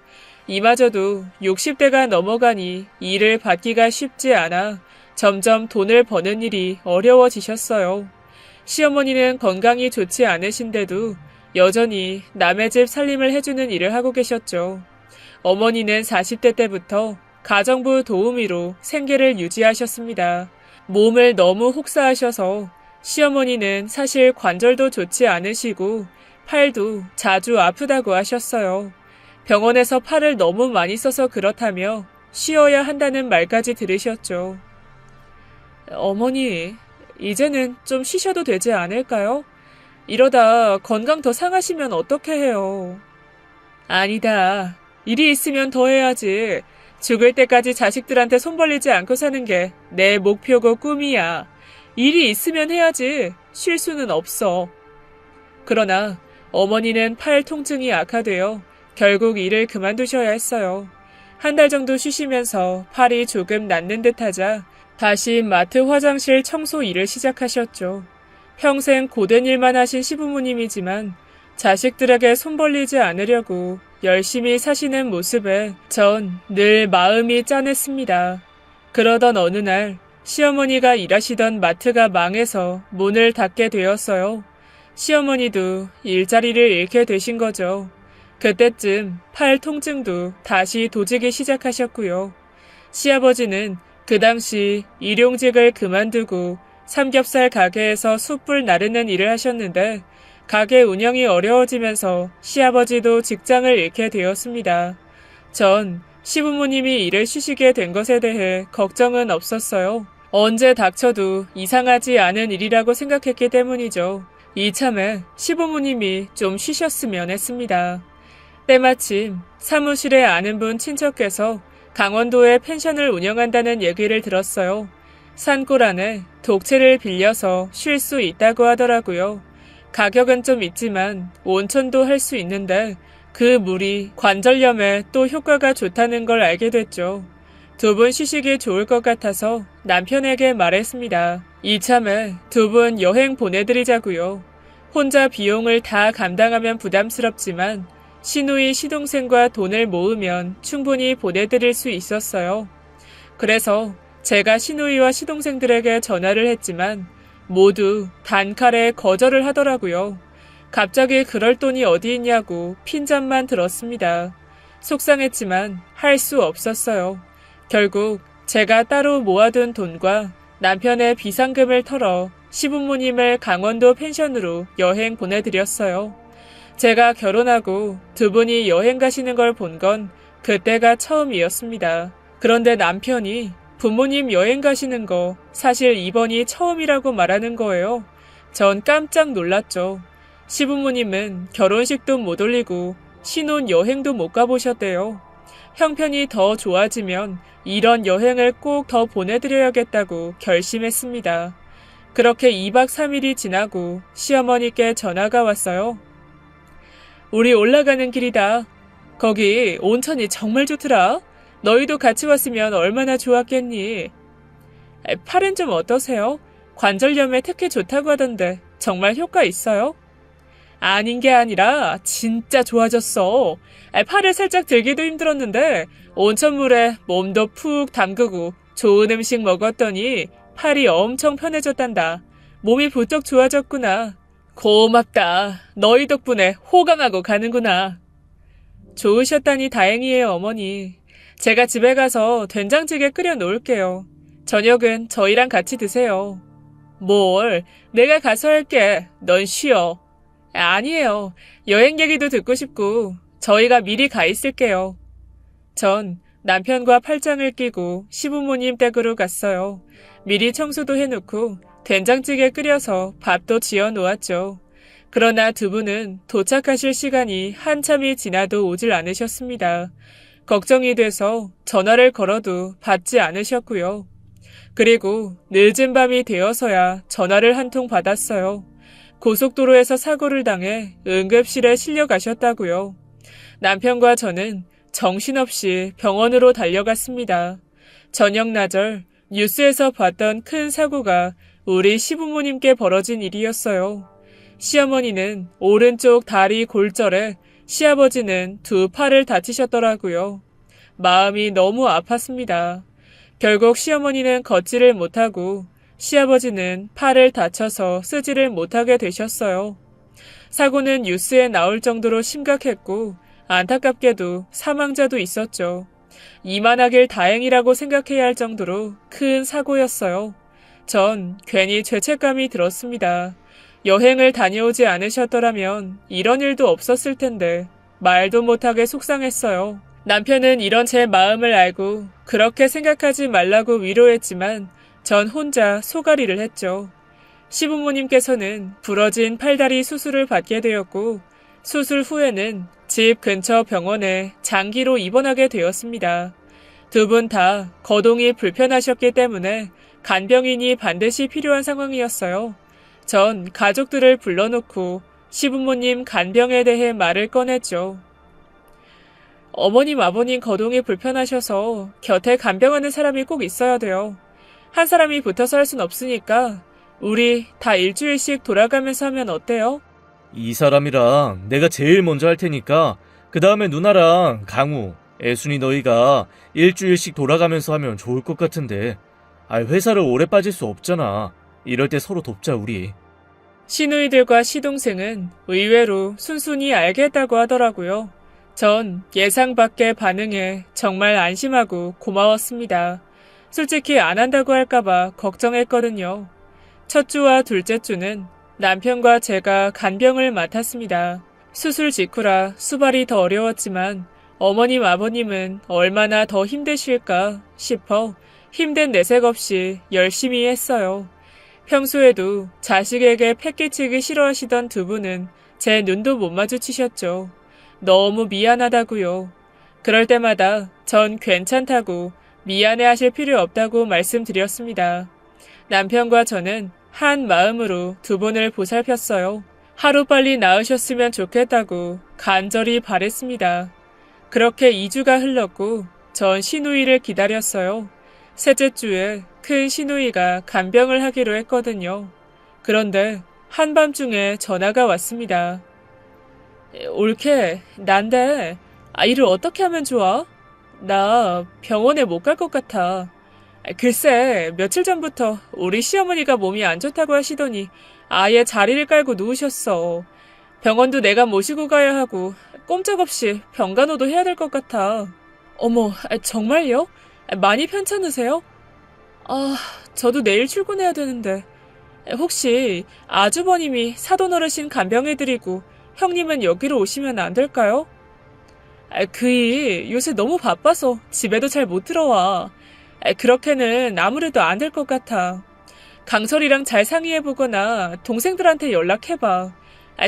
이마저도 60대가 넘어가니 일을 받기가 쉽지 않아 점점 돈을 버는 일이 어려워지셨어요. 시어머니는 건강이 좋지 않으신데도 여전히 남의 집 살림을 해주는 일을 하고 계셨죠. 어머니는 40대 때부터 가정부 도우미로 생계를 유지하셨습니다. 몸을 너무 혹사하셔서 시어머니는 사실 관절도 좋지 않으시고 팔도 자주 아프다고 하셨어요. 병원에서 팔을 너무 많이 써서 그렇다며 쉬어야 한다는 말까지 들으셨죠. 어머니, 이제는 좀 쉬셔도 되지 않을까요? 이러다 건강 더 상하시면 어떻게 해요? 아니다. 일이 있으면 더 해야지. 죽을 때까지 자식들한테 손 벌리지 않고 사는 게 내 목표고 꿈이야. 일이 있으면 해야지. 쉴 수는 없어. 그러나 어머니는 팔 통증이 악화되어 결국 일을 그만두셔야 했어요. 한 달 정도 쉬시면서 팔이 조금 낫는 듯 하자 다시 마트 화장실 청소 일을 시작하셨죠. 평생 고된 일만 하신 시부모님이지만 자식들에게 손 벌리지 않으려고 열심히 사시는 모습에 전 늘 마음이 짠했습니다. 그러던 어느 날 시어머니가 일하시던 마트가 망해서 문을 닫게 되었어요. 시어머니도 일자리를 잃게 되신 거죠. 그때쯤 팔 통증도 다시 도지기 시작하셨고요. 시아버지는 그 당시 일용직을 그만두고 삼겹살 가게에서 숯불 나르는 일을 하셨는데 가게 운영이 어려워지면서 시아버지도 직장을 잃게 되었습니다. 전 시부모님이 일을 쉬시게 된 것에 대해 걱정은 없었어요. 언제 닥쳐도 이상하지 않은 일이라고 생각했기 때문이죠. 이참에 시부모님이 좀 쉬셨으면 했습니다. 때마침 사무실에 아는 분 친척께서 강원도에 펜션을 운영한다는 얘기를 들었어요. 산골 안에 독채를 빌려서 쉴 수 있다고 하더라고요. 가격은 좀 있지만 온천도 할 수 있는데 그 물이 관절염에 또 효과가 좋다는 걸 알게 됐죠. 두 분 쉬시기 좋을 것 같아서 남편에게 말했습니다. 이참에 두 분 여행 보내드리자고요. 혼자 비용을 다 감당하면 부담스럽지만 시누이 시동생과 돈을 모으면 충분히 보내드릴 수 있었어요. 그래서 제가 시누이와 시동생들에게 전화를 했지만 모두 단칼에 거절을 하더라고요. 갑자기 그럴 돈이 어디 있냐고 핀잔만 들었습니다. 속상했지만 할 수 없었어요. 결국 제가 따로 모아둔 돈과 남편의 비상금을 털어 시부모님을 강원도 펜션으로 여행 보내드렸어요. 제가 결혼하고 두 분이 여행 가시는 걸 본 건 그때가 처음이었습니다. 그런데 남편이 부모님 여행 가시는 거 사실 이번이 처음이라고 말하는 거예요. 전 깜짝 놀랐죠. 시부모님은 결혼식도 못 올리고 신혼 여행도 못 가보셨대요. 형편이 더 좋아지면 이런 여행을 꼭 더 보내드려야겠다고 결심했습니다. 그렇게 2박 3일이 지나고 시어머니께 전화가 왔어요. 우리 올라가는 길이다. 거기 온천이 정말 좋더라. 너희도 같이 왔으면 얼마나 좋았겠니? 팔은 좀 어떠세요? 관절염에 특히 좋다고 하던데 정말 효과 있어요? 아닌 게 아니라 진짜 좋아졌어. 팔을 살짝 들기도 힘들었는데 온천물에 몸도 푹 담그고 좋은 음식 먹었더니 팔이 엄청 편해졌단다. 몸이 부쩍 좋아졌구나. 고맙다. 너희 덕분에 호강하고 가는구나. 좋으셨다니 다행이에요, 어머니. 제가 집에 가서 된장찌개 끓여 놓을게요. 저녁은 저희랑 같이 드세요. 뭘, 내가 가서 할게. 넌 쉬어. 아니에요. 여행 얘기도 듣고 싶고 저희가 미리 가 있을게요. 전 남편과 팔짱을 끼고 시부모님 댁으로 갔어요. 미리 청소도 해놓고 된장찌개 끓여서 밥도 지어 놓았죠. 그러나 두 분은 도착하실 시간이 한참이 지나도 오질 않으셨습니다. 걱정이 돼서 전화를 걸어도 받지 않으셨고요. 그리고 늦은 밤이 되어서야 전화를 한 통 받았어요. 고속도로에서 사고를 당해 응급실에 실려가셨다고요. 남편과 저는 정신없이 병원으로 달려갔습니다. 저녁나절 뉴스에서 봤던 큰 사고가 우리 시부모님께 벌어진 일이었어요. 시어머니는 오른쪽 다리 골절에 시아버지는 두 팔을 다치셨더라고요. 마음이 너무 아팠습니다. 결국 시어머니는 걷지를 못하고 시아버지는 팔을 다쳐서 쓰지를 못하게 되셨어요. 사고는 뉴스에 나올 정도로 심각했고 안타깝게도 사망자도 있었죠. 이만하길 다행이라고 생각해야 할 정도로 큰 사고였어요. 전 괜히 죄책감이 들었습니다. 여행을 다녀오지 않으셨더라면 이런 일도 없었을 텐데 말도 못하게 속상했어요. 남편은 이런 제 마음을 알고 그렇게 생각하지 말라고 위로했지만 전 혼자 소가리를 했죠. 시부모님께서는 부러진 팔다리 수술을 받게 되었고 수술 후에는 집 근처 병원에 장기로 입원하게 되었습니다. 두 분 다 거동이 불편하셨기 때문에 간병인이 반드시 필요한 상황이었어요. 전 가족들을 불러놓고 시부모님 간병에 대해 말을 꺼냈죠. 어머님, 아버님 거동이 불편하셔서 곁에 간병하는 사람이 꼭 있어야 돼요. 한 사람이 붙어서 할 순 없으니까 우리 다 일주일씩 돌아가면서 하면 어때요?
이 사람이랑 내가 제일 먼저 할 테니까 그 다음에 누나랑 강우, 애순이 너희가 일주일씩 돌아가면서 하면 좋을 것 같은데. 회사를 오래 빠질 수 없잖아. 이럴 때 서로 돕자 우리.
시누이들과 시동생은 의외로 순순히 알겠다고 하더라고요. 전 예상 밖의 반응에 정말 안심하고 고마웠습니다. 솔직히 안 한다고 할까봐 걱정했거든요. 첫 주와 둘째 주는 남편과 제가 간병을 맡았습니다. 수술 직후라 수발이 더 어려웠지만 어머님 아버님은 얼마나 더 힘드실까 싶어 힘든 내색 없이 열심히 했어요. 평소에도 자식에게 패끼치기 싫어하시던 두 분은 제 눈도 못 마주치셨죠. 너무 미안하다고요. 그럴 때마다 전 괜찮다고 미안해하실 필요 없다고 말씀드렸습니다. 남편과 저는 한 마음으로 두 분을 보살폈어요. 하루빨리 나으셨으면 좋겠다고 간절히 바랬습니다. 그렇게 2주가 흘렀고 전 시누이를 기다렸어요. 셋째 주에 큰 시누이가 간병을 하기로 했거든요. 그런데 한밤중에 전화가 왔습니다. 올케, 난데 일을 어떻게 하면 좋아? 나 병원에 못 갈 것 같아. 글쎄, 며칠 전부터 우리 시어머니가 몸이 안 좋다고 하시더니 아예 자리를 깔고 누우셨어. 병원도 내가 모시고 가야 하고 꼼짝없이 병간호도 해야 될 것 같아. 어머, 정말요? 많이 편찮으세요? 아, 저도 내일 출근해야 되는데. 혹시 아주버님이 사돈 어르신 간병해드리고 형님은 여기로 오시면 안 될까요? 그이 요새 너무 바빠서 집에도 잘 못 들어와. 그렇게는 아무래도 안 될 것 같아. 강설이랑 잘 상의해보거나 동생들한테 연락해봐.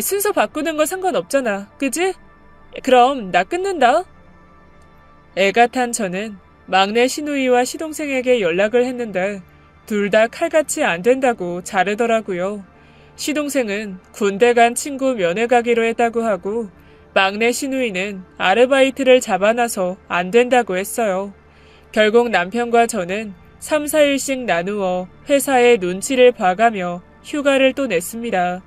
순서 바꾸는 건 상관없잖아. 그지? 그럼 나 끊는다. 애가 탄 저는 막내 시누이와 시동생에게 연락을 했는데 둘 다 칼같이 안 된다고 자르더라고요. 시동생은 군대 간 친구 면회 가기로 했다고 하고 막내 시누이는 아르바이트를 잡아놔서 안 된다고 했어요. 결국 남편과 저는 3, 4일씩 나누어 회사에 눈치를 봐가며 휴가를 또 냈습니다.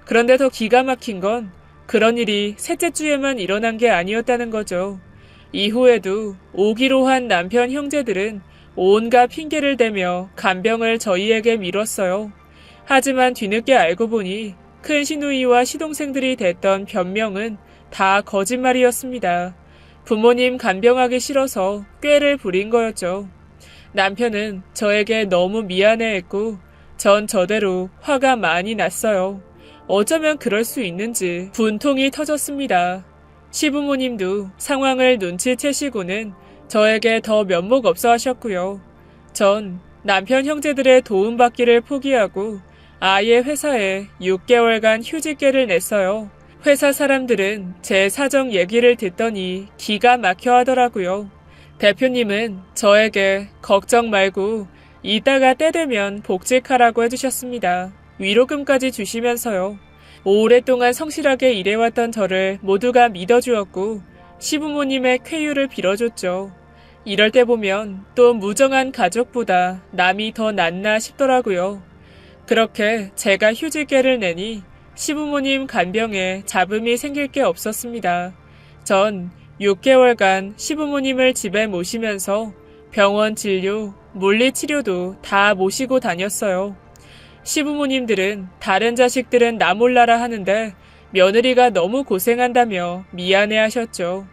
그런데 더 기가 막힌 건 그런 일이 셋째 주에만 일어난 게 아니었다는 거죠. 이후에도 오기로 한 남편 형제들은 온갖 핑계를 대며 간병을 저희에게 미뤘어요. 하지만 뒤늦게 알고 보니 큰 시누이와 시동생들이 댔던 변명은 다 거짓말이었습니다. 부모님 간병하기 싫어서 꾀를 부린 거였죠. 남편은 저에게 너무 미안해했고 전 저대로 화가 많이 났어요. 어쩌면 그럴 수 있는지 분통이 터졌습니다. 시부모님도 상황을 눈치채시고는 저에게 더 면목 없어 하셨고요. 전 남편 형제들의 도움받기를 포기하고 아예 회사에 6개월간 휴직계를 냈어요. 회사 사람들은 제 사정 얘기를 듣더니 기가 막혀 하더라고요. 대표님은 저에게 걱정 말고 이따가 때 되면 복직하라고 해주셨습니다. 위로금까지 주시면서요. 오랫동안 성실하게 일해왔던 저를 모두가 믿어주었고 시부모님의 쾌유를 빌어줬죠. 이럴 때 보면 또 무정한 가족보다 남이 더 낫나 싶더라고요. 그렇게 제가 휴직계를 내니 시부모님 간병에 잡음이 생길 게 없었습니다. 전 6개월간 시부모님을 집에 모시면서 병원 진료, 물리치료도 다 모시고 다녔어요. 시부모님들은 다른 자식들은 나 몰라라 하는데 며느리가 너무 고생한다며 미안해하셨죠.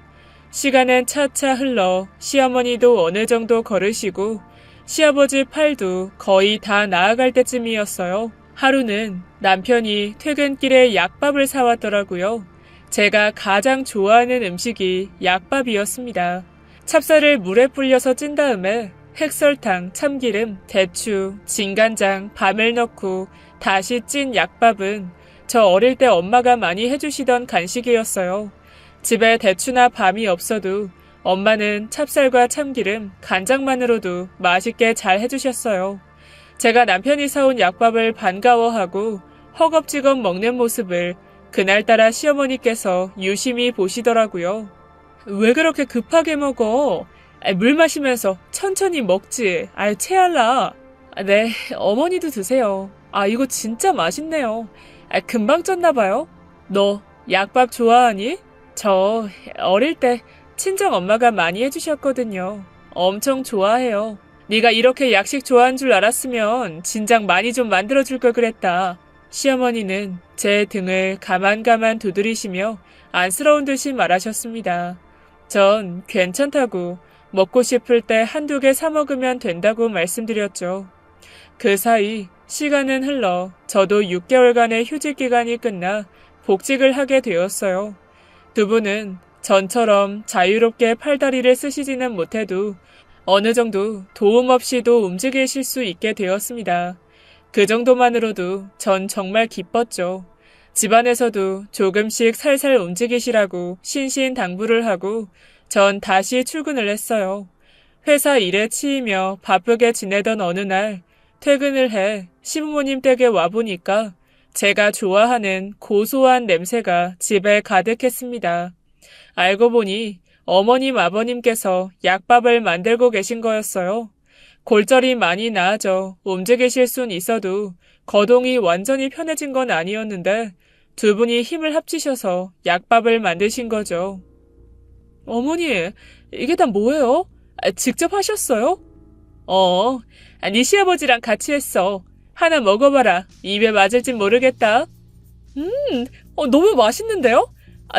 시간은 차차 흘러 시어머니도 어느 정도 걸으시고 시아버지 팔도 거의 다 나아갈 때쯤이었어요. 하루는 남편이 퇴근길에 약밥을 사왔더라고요. 제가 가장 좋아하는 음식이 약밥이었습니다. 찹쌀을 물에 불려서 찐 다음에 핵설탕, 참기름, 대추, 진간장, 밤을 넣고 다시 찐 약밥은 저 어릴 때 엄마가 많이 해주시던 간식이었어요. 집에 대추나 밤이 없어도 엄마는 찹쌀과 참기름, 간장만으로도 맛있게 잘 해주셨어요. 제가 남편이 사온 약밥을 반가워하고 허겁지겁 먹는 모습을 그날따라 시어머니께서 유심히 보시더라고요. 왜 그렇게 급하게 먹어? 물 마시면서 천천히 먹지. 체할라. 네, 어머니도 드세요. 이거 진짜 맛있네요. 금방 쪘나봐요. 너 약밥 좋아하니? 저 어릴 때 친정 엄마가 많이 해주셨거든요. 엄청 좋아해요. 네가 이렇게 약식 좋아한 줄 알았으면 진작 많이 좀 만들어줄 걸 그랬다. 시어머니는 제 등을 가만가만 두드리시며 안쓰러운 듯이 말하셨습니다. 전 괜찮다고 먹고 싶을 때 한두 개 사 먹으면 된다고 말씀드렸죠. 그 사이 시간은 흘러 저도 6개월간의 휴직 기간이 끝나 복직을 하게 되었어요. 두 분은 전처럼 자유롭게 팔다리를 쓰시지는 못해도 어느 정도 도움 없이도 움직이실 수 있게 되었습니다. 그 정도만으로도 전 정말 기뻤죠. 집안에서도 조금씩 살살 움직이시라고 신신당부를 하고 전 다시 출근을 했어요. 회사 일에 치이며 바쁘게 지내던 어느 날 퇴근을 해 시부모님 댁에 와보니까 제가 좋아하는 고소한 냄새가 집에 가득했습니다. 알고 보니 어머님 아버님께서 약밥을 만들고 계신 거였어요. 골절이 많이 나아져 움직이실 순 있어도 거동이 완전히 편해진 건 아니었는데 두 분이 힘을 합치셔서 약밥을 만드신 거죠. 어머니, 이게 다 뭐예요? 직접 하셨어요? 네 시아버지랑 같이 했어. 하나 먹어봐라. 입에 맞을진 모르겠다. 너무 맛있는데요?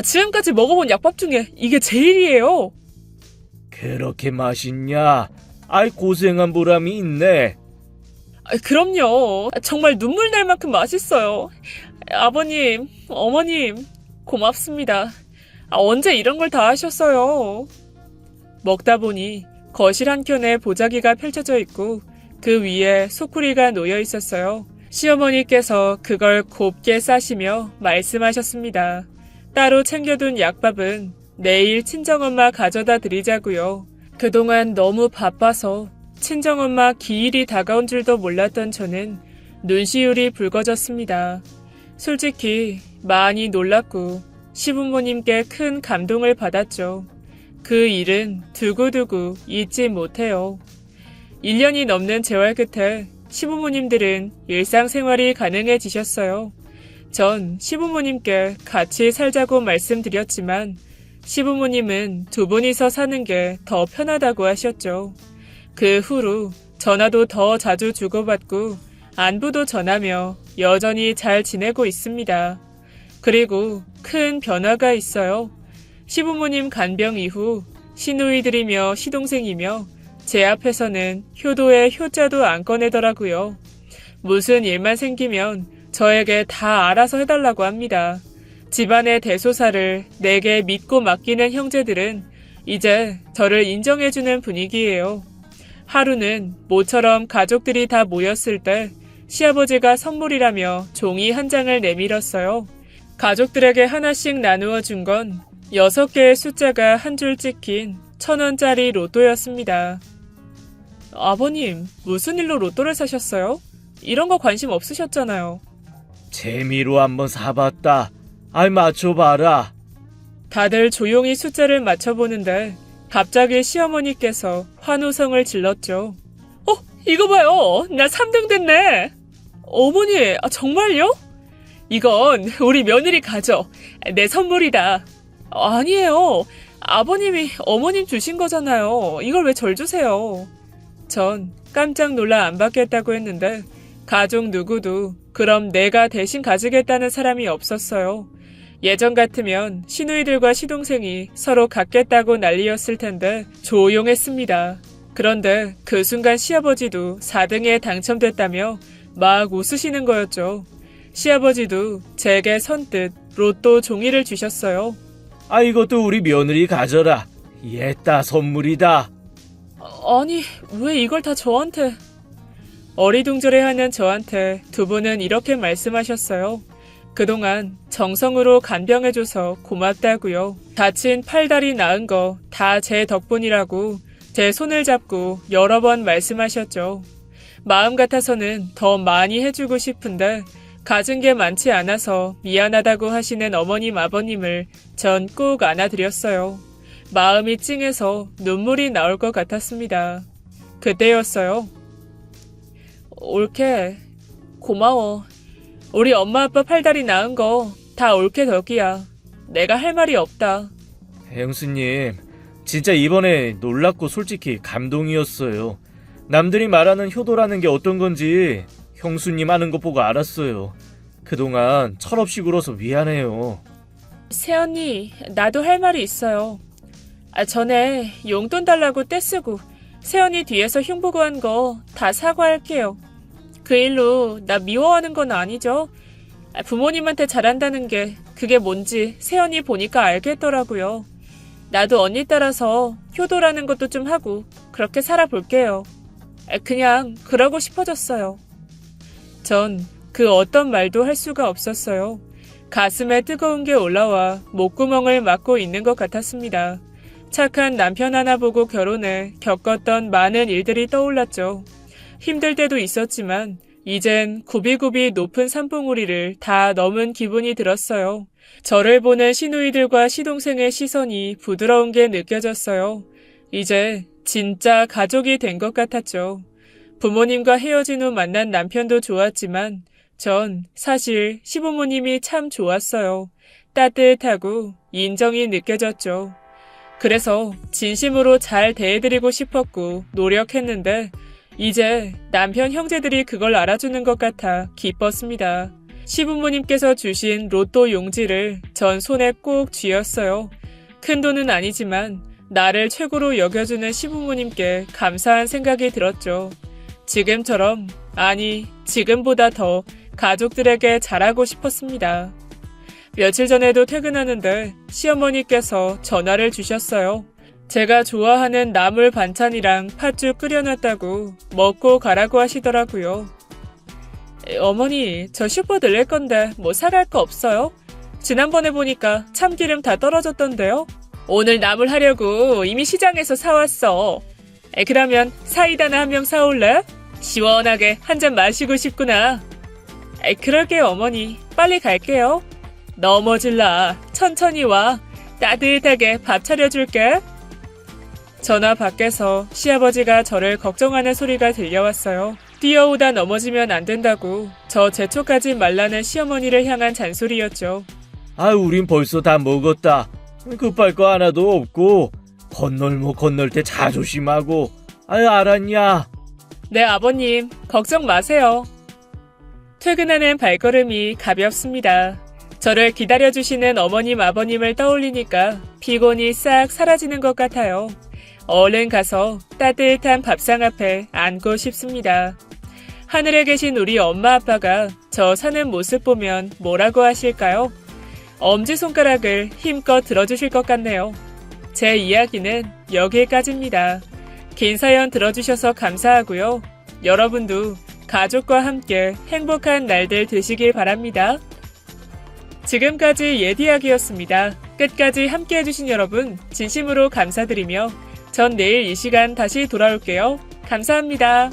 지금까지 먹어본 약밥 중에 이게 제일이에요.
그렇게 맛있냐? 아이, 고생한 보람이 있네.
그럼요. 정말 눈물 날 만큼 맛있어요. 아버님, 어머님, 고맙습니다. 언제 이런 걸 다 하셨어요? 먹다 보니 거실 한켠에 보자기가 펼쳐져 있고 그 위에 소쿠리가 놓여 있었어요. 시어머니께서 그걸 곱게 싸시며 말씀하셨습니다. 따로 챙겨둔 약밥은 내일 친정엄마 가져다 드리자고요. 그동안 너무 바빠서 친정엄마 기일이 다가온 줄도 몰랐던 저는 눈시울이 붉어졌습니다. 솔직히 많이 놀랐고 시부모님께 큰 감동을 받았죠. 그 일은 두고두고 잊지 못해요. 1년이 넘는 재활 끝에 시부모님들은 일상생활이 가능해지셨어요. 전 시부모님께 같이 살자고 말씀드렸지만 시부모님은 두 분이서 사는 게 더 편하다고 하셨죠. 그 후로 전화도 더 자주 주고받고 안부도 전하며 여전히 잘 지내고 있습니다. 그리고 큰 변화가 있어요. 시부모님 간병 이후 시누이들이며 시동생이며 제 앞에서는 효도의 효자도 안 꺼내더라고요. 무슨 일만 생기면 저에게 다 알아서 해달라고 합니다. 집안의 대소사를 내게 믿고 맡기는 형제들은 이제 저를 인정해주는 분위기예요. 하루는 모처럼 가족들이 다 모였을 때 시아버지가 선물이라며 종이 한 장을 내밀었어요. 가족들에게 하나씩 나누어 준 건 6개의 숫자가 한 줄 찍힌 1,000원짜리 로또였습니다. 아버님, 무슨 일로 로또를 사셨어요? 이런 거 관심 없으셨잖아요.
재미로 한번 사봤다. 아이, 맞춰봐라.
다들 조용히 숫자를 맞춰보는데 갑자기 시어머니께서 환호성을 질렀죠. 이거 봐요. 나 3등 됐네. 어머니, 정말요? 이건 우리 며느리 가져. 내 선물이다. 아니에요. 아버님이 어머님 주신 거잖아요. 이걸 왜 절 주세요? 전 깜짝 놀라 안 받겠다고 했는데 가족 누구도 그럼 내가 대신 가지겠다는 사람이 없었어요. 예전 같으면 시누이들과 시동생이 서로 갖겠다고 난리였을 텐데 조용했습니다. 그런데 그 순간 시아버지도 4등에 당첨됐다며 막 웃으시는 거였죠. 시아버지도 제게 선뜻 로또 종이를 주셨어요.
이것도 우리 며느리 가져라. 옛다 선물이다.
아니, 왜 이걸 다 저한테... 어리둥절해하는 저한테 두 분은 이렇게 말씀하셨어요. 그동안 정성으로 간병해줘서 고맙다고요. 다친 팔다리 나은 거 다 제 덕분이라고 제 손을 잡고 여러 번 말씀하셨죠. 마음 같아서는 더 많이 해주고 싶은데 가진 게 많지 않아서 미안하다고 하시는 어머님 아버님을 전 꼭 안아드렸어요. 마음이 찡해서 눈물이 나올 것 같았습니다. 그때였어요. 올케, 고마워. 우리 엄마 아빠 팔다리 나은 거 다 올케 덕이야. 내가 할 말이 없다.
형수님, 진짜 이번에 놀랍고 솔직히 감동이었어요. 남들이 말하는 효도라는 게 어떤 건지 형수님 하는 것 보고 알았어요. 그동안 철없이 굴어서 미안해요.
새언니, 나도 할 말이 있어요. 전에 용돈 달라고 떼쓰고 새언니 뒤에서 흉보고한 거 다 사과할게요. 그 일로 나 미워하는 건 아니죠. 부모님한테 잘한다는 게 그게 뭔지 새언니 보니까 알겠더라고요. 나도 언니 따라서 효도라는 것도 좀 하고 그렇게 살아볼게요. 그냥 그러고 싶어졌어요. 전 그 어떤 말도 할 수가 없었어요. 가슴에 뜨거운 게 올라와 목구멍을 막고 있는 것 같았습니다. 착한 남편 하나 보고 결혼해 겪었던 많은 일들이 떠올랐죠. 힘들 때도 있었지만 이젠 굽이굽이 높은 산봉우리를 다 넘은 기분이 들었어요. 저를 보는 시누이들과 시동생의 시선이 부드러운 게 느껴졌어요. 이제 진짜 가족이 된 것 같았죠. 부모님과 헤어진 후 만난 남편도 좋았지만 전 사실 시부모님이 참 좋았어요. 따뜻하고 인정이 느껴졌죠. 그래서 진심으로 잘 대해드리고 싶었고 노력했는데 이제 남편 형제들이 그걸 알아주는 것 같아 기뻤습니다. 시부모님께서 주신 로또 용지를 전 손에 꼭 쥐었어요. 큰 돈은 아니지만 나를 최고로 여겨주는 시부모님께 감사한 생각이 들었죠. 지금처럼, 아니, 지금보다 더 가족들에게 잘하고 싶었습니다. 며칠 전에도 퇴근하는데 시어머니께서 전화를 주셨어요. 제가 좋아하는 나물 반찬이랑 팥죽 끓여놨다고 먹고 가라고 하시더라고요. 어머니, 저 슈퍼 들릴 건데 뭐 사갈 거 없어요? 지난번에 보니까 참기름 다 떨어졌던데요? 오늘 나물 하려고 이미 시장에서 사왔어. 그러면 사이다나 한 병 사올래? 시원하게 한 잔 마시고 싶구나. 그러게요, 어머니. 빨리 갈게요. 넘어질라. 천천히 와. 따뜻하게 밥 차려줄게. 전화 밖에서 시아버지가 저를 걱정하는 소리가 들려왔어요. 뛰어오다 넘어지면 안 된다고 저 재촉하지 말라는 시어머니를 향한 잔소리였죠.
우린 벌써 다 먹었다. 급할 거 하나도 없고 건널 때 자조심하고. 알았냐?
네, 아버님. 걱정 마세요. 퇴근하는 발걸음이 가볍습니다. 저를 기다려주시는 어머님, 아버님을 떠올리니까 피곤이 싹 사라지는 것 같아요. 얼른 가서 따뜻한 밥상 앞에 앉고 싶습니다. 하늘에 계신 우리 엄마 아빠가 저 사는 모습 보면 뭐라고 하실까요? 엄지손가락을 힘껏 들어주실 것 같네요. 제 이야기는 여기까지입니다. 긴 사연 들어주셔서 감사하고요. 여러분도 가족과 함께 행복한 날들 되시길 바랍니다. 지금까지 예디약이었습니다. 끝까지 함께해주신 여러분 진심으로 감사드리며 전 내일 이 시간 다시 돌아올게요. 감사합니다.